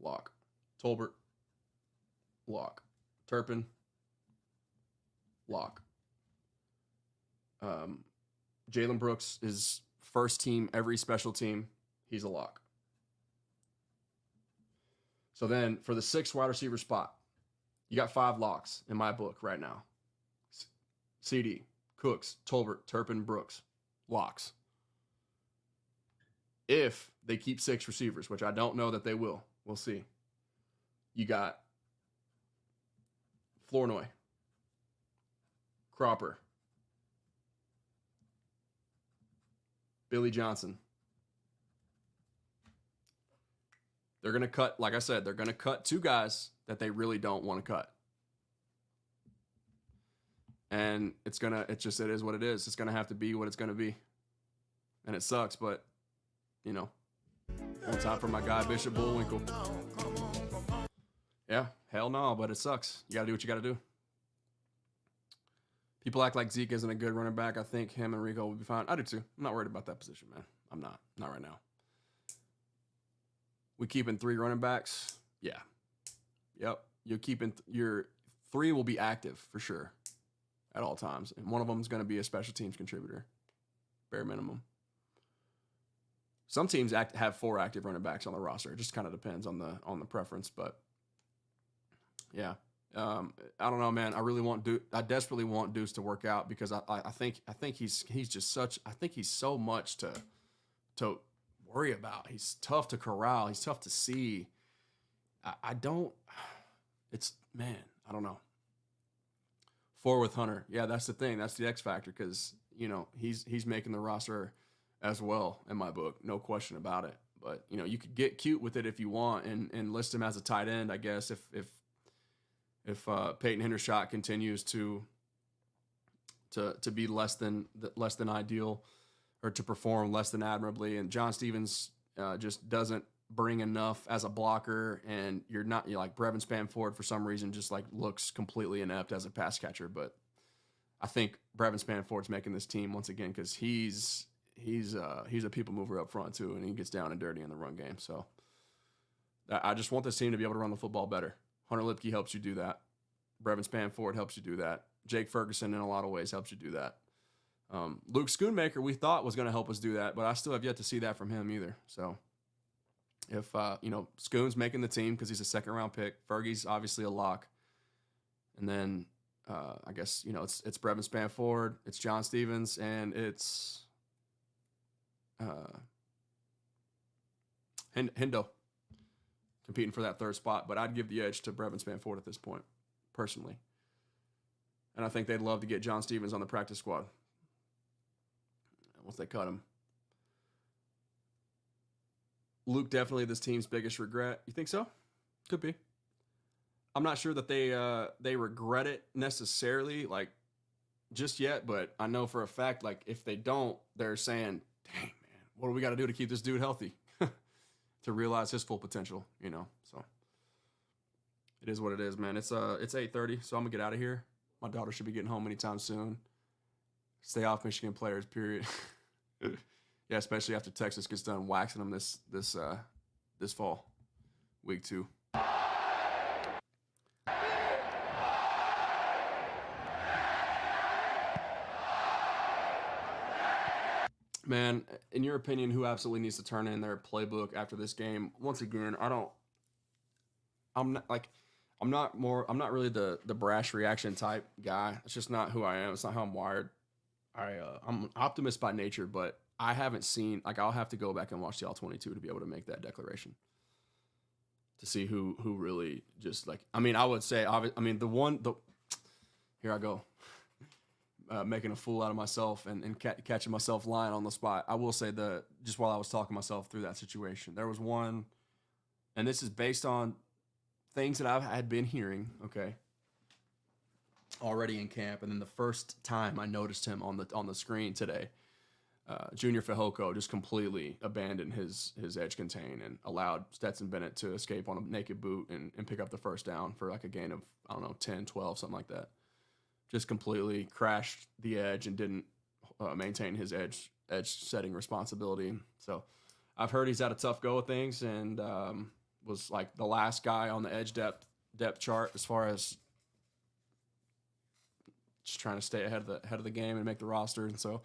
Lock. Tolbert. Lock. Turpin. Lock. Jalen Brooks is first team, every special team. He's a lock. So then for the 6th wide receiver spot, you got 5 locks in my book right now. CD, Cooks, Tolbert, Turpin, Brooks. Locks. If they keep 6 receivers, which I don't know that they will. We'll see. You got Flournoy, Cropper, Billy Johnson. They're going to cut, like I said, they're going to cut 2 guys that they really don't want to cut. And it is what it is. It's going to have to be what it's going to be. And it sucks, but, one time for my guy, Bishop Bullwinkle. Yeah, hell no, but it sucks. You got to do what you got to do. People act like Zeke isn't a good running back. I think him and Rico will be fine. I do too. I'm not worried about that position, man. I'm not. Not right now. We keeping 3 running backs? Yeah. Yep. You're keeping your 3 will be active for sure at all times. And one of them is going to be a special teams contributor. Bare minimum. Some teams have 4 active running backs on the roster. It just kind of depends on the preference, but yeah. I don't know, man. I desperately want Deuce to work out because I think he's just such. I think he's so much to worry about. He's tough to corral. He's tough to see. I don't. It's man. I don't know. 4 with Hunter. Yeah, that's the thing. That's the X factor because he's making the roster as well in my book. No question about it. But you could get cute with it if you want and list him as a tight end. I guess if Peyton Hendershot continues to be less than ideal or to perform less than admirably, and John Stevens just doesn't bring enough as a blocker, and you're like Brevin Spanford for some reason just like looks completely inept as a pass catcher. But I think Brevin Spanford's making this team once again because he's a people mover up front too, and he gets down and dirty in the run game. So I just want this team to be able to run the football better. Hunter Lipke helps you do that. Brevin Spanford helps you do that. Jake Ferguson in a lot of ways helps you do that. Luke Schoonmaker we thought was going to help us do that, but I still have yet to see that from him either. So if Schoon's making the team because he's a second-round pick, Fergie's obviously a lock, and then I guess it's Brevin Spanford, it's John Stevens, and it's Hendo competing for that third spot. But I'd give the edge to Brevin Spanford at this point, personally. And I think they'd love to get John Stevens on the practice squad once they cut him. Luke, definitely this team's biggest regret. You think so? Could be. I'm not sure that they regret it necessarily, like, just yet, but I know for a fact, like, if they don't, they're saying, dang, man, what do we got to do to keep this dude healthy to realize his full potential, So it is what it is, man. It's 8:30, so I'm going to get out of here. My daughter should be getting home anytime soon. Stay off Michigan players, period. Yeah, especially after Texas gets done waxing them this fall, week 2. Man, in your opinion, who absolutely needs to turn in their playbook after this game? Once again, I'm not really the brash reaction type guy. It's just not who I am. It's not how I'm wired. I'm an optimist by nature, but I haven't seen, like, I'll have to go back and watch the All-22 to be able to make that declaration, to see who really just, like, I would say, here I go, making a fool out of myself and catching myself lying on the spot. I will say just while I was talking myself through that situation, there was one, and this is based on things that I had been hearing, okay, already in camp, and then the first time I noticed him on the screen today, Junior Fehoko just completely abandoned his edge contain and allowed Stetson Bennett to escape on a naked boot and pick up the first down for like a gain of, 10, 12, something like that. Just completely crashed the edge and didn't maintain his edge setting responsibility. So I've heard he's had a tough go of things and was like the last guy on the edge depth chart as far as just trying to stay ahead of the game and make the roster. And so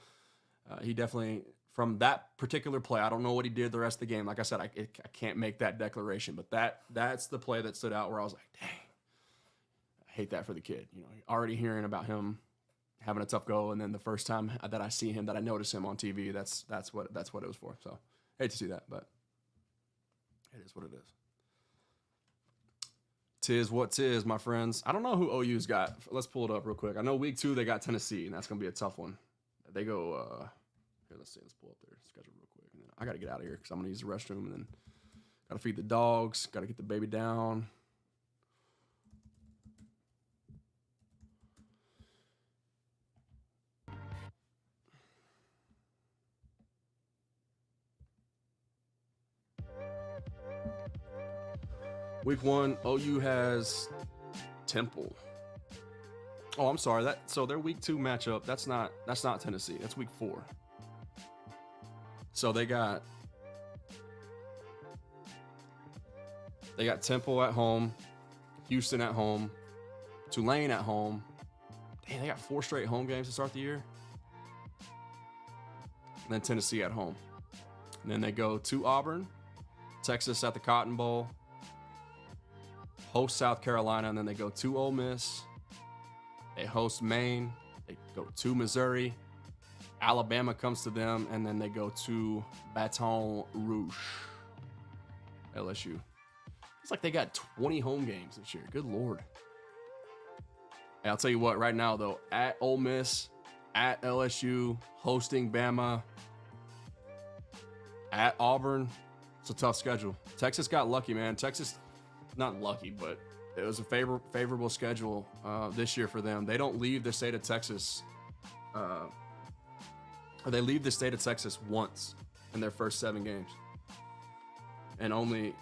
he definitely, from that particular play, I don't know what he did the rest of the game. Like I said, I can't make that declaration, but that's the play that stood out where I was like, dang, I hate that for the kid. Already hearing about him having a tough go, and then the first time that I see him, that I notice him on TV, that's what it was for. So hate to see that, but it is what it is. Tis what tis, my friends. I don't know who OU's got. Let's pull it up real quick. I know week 2 they got Tennessee, and that's going to be a tough one. They go, here, let's pull up their schedule real quick. And then I got to get out of here because I'm going to use the restroom, and then got to feed the dogs, got to get the baby down. Week 1, OU has Temple. Oh, I'm sorry. So their week 2 matchup, that's not Tennessee. That's week 4. So they got Temple at home, Houston at home, Tulane at home. Damn, they got 4 straight home games to start the year. And then Tennessee at home. And then they go to Auburn, Texas at the Cotton Bowl, host South Carolina, and then they go to Ole Miss. They host Maine. They go to Missouri. Alabama comes to them, and then they go to Baton Rouge, LSU. It's like they got 20 home games this year. Good Lord. And I'll tell you what, right now, though, at Ole Miss, at LSU, hosting Bama, at Auburn, it's a tough schedule. Texas got lucky, man. Texas, not lucky, but it was a favorable schedule this year for them. They don't leave the state of Texas. They leave the state of Texas once in their first 7 games. and only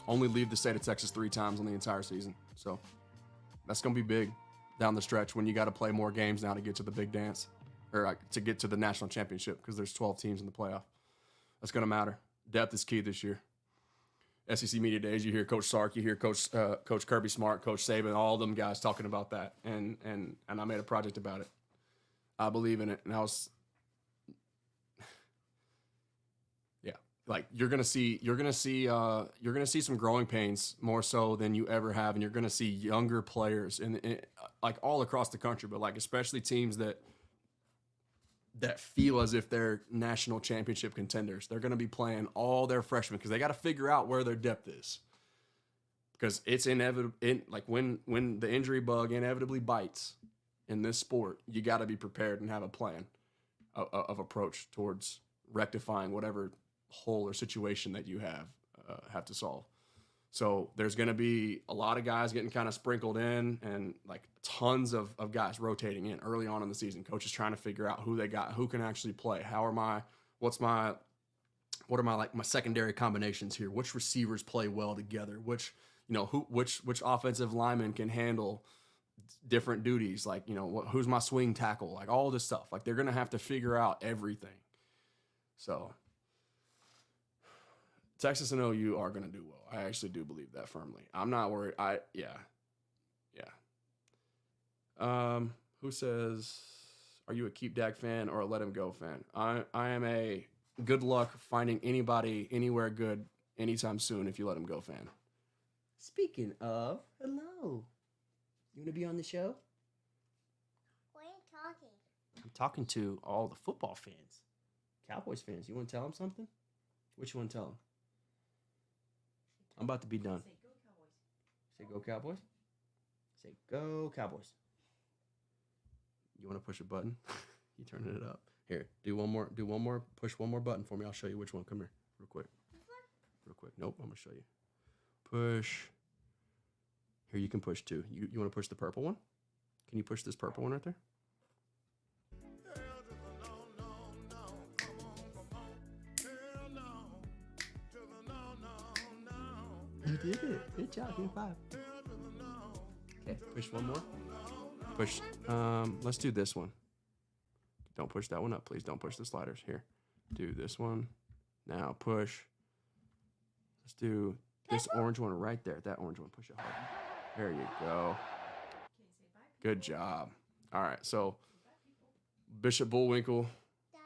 leave the state of Texas 3 times on the entire season. So that's going to be big down the stretch when you got to play more games now to get to the big dance, or to get to the national championship, because there's 12 teams in the playoff. That's going to matter. Depth is key this year. SEC Media Days, you hear Coach Sark, you hear Coach Kirby Smart, Coach Saban, all them guys talking about that, and I made a project about it. I believe in it, and I was, yeah, like you're gonna see some growing pains more so than you ever have, and you're gonna see younger players in like all across the country, but like especially teams that feel as if they're national championship contenders. They're going to be playing all their freshmen because they got to figure out where their depth is. Because it's inevitable. Like when the injury bug inevitably bites in this sport, you got to be prepared and have a plan of approach towards rectifying whatever hole or situation that you have to solve. So there's going to be a lot of guys getting kind of sprinkled in, and like tons of guys rotating in early on in the season. Coaches trying to figure out who they got, who can actually play. What are my like my secondary combinations here? Which receivers play well together? Which offensive lineman can handle different duties? Like, who's my swing tackle? Like all this stuff. Like they're going to have to figure out everything. So Texas and OU are going to do well. I actually do believe that firmly. I'm not worried. Yeah. Who says, are you a keep Dak fan or a let him go fan? I am a good luck finding anybody anywhere good anytime soon if you let him go fan. Speaking of, hello. You want to be on the show? What are you talking? I'm talking to all the football fans. Cowboys fans. You want to tell them something? What you want to tell them? I'm about to be done. Say go Cowboys. Say go Cowboys. You want to push a button? You turning it up. Here, do one more. Push one more button for me. I'll show you which one. Come here, real quick. Nope, I'm gonna show you. Push. Here, you can push two. You want to push the purple one? Can you push this purple one right there? You did it. Good job. Give me 5. Okay, push one more. Push. Let's do this one. Don't push that one up, please. Don't push the sliders. Here, do this one. Now push. Let's do this orange one right there. That orange one. Push it hard. There you go. Good job. All right, so Bishop Bullwinkle,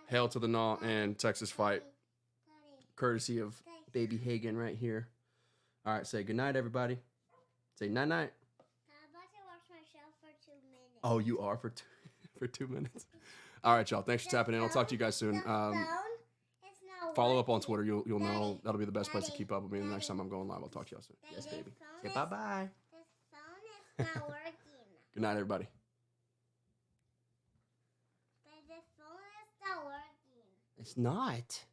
Hail to the Gnaw, and Texas Fight, courtesy of Baby Hagen right here. All right, say goodnight, everybody. Say night-night. I'm about to watch my show for 2 minutes. Oh, you are for 2 minutes? All right, y'all. Thanks for tapping in. I'll talk to you guys soon. Follow up on Twitter. You'll know. That'll be the best place to keep up with me. The next time I'm going live, I'll talk to y'all soon. Yes, baby. Say bye-bye. This phone is not working. Good night, everybody. But this phone is not working. It's not.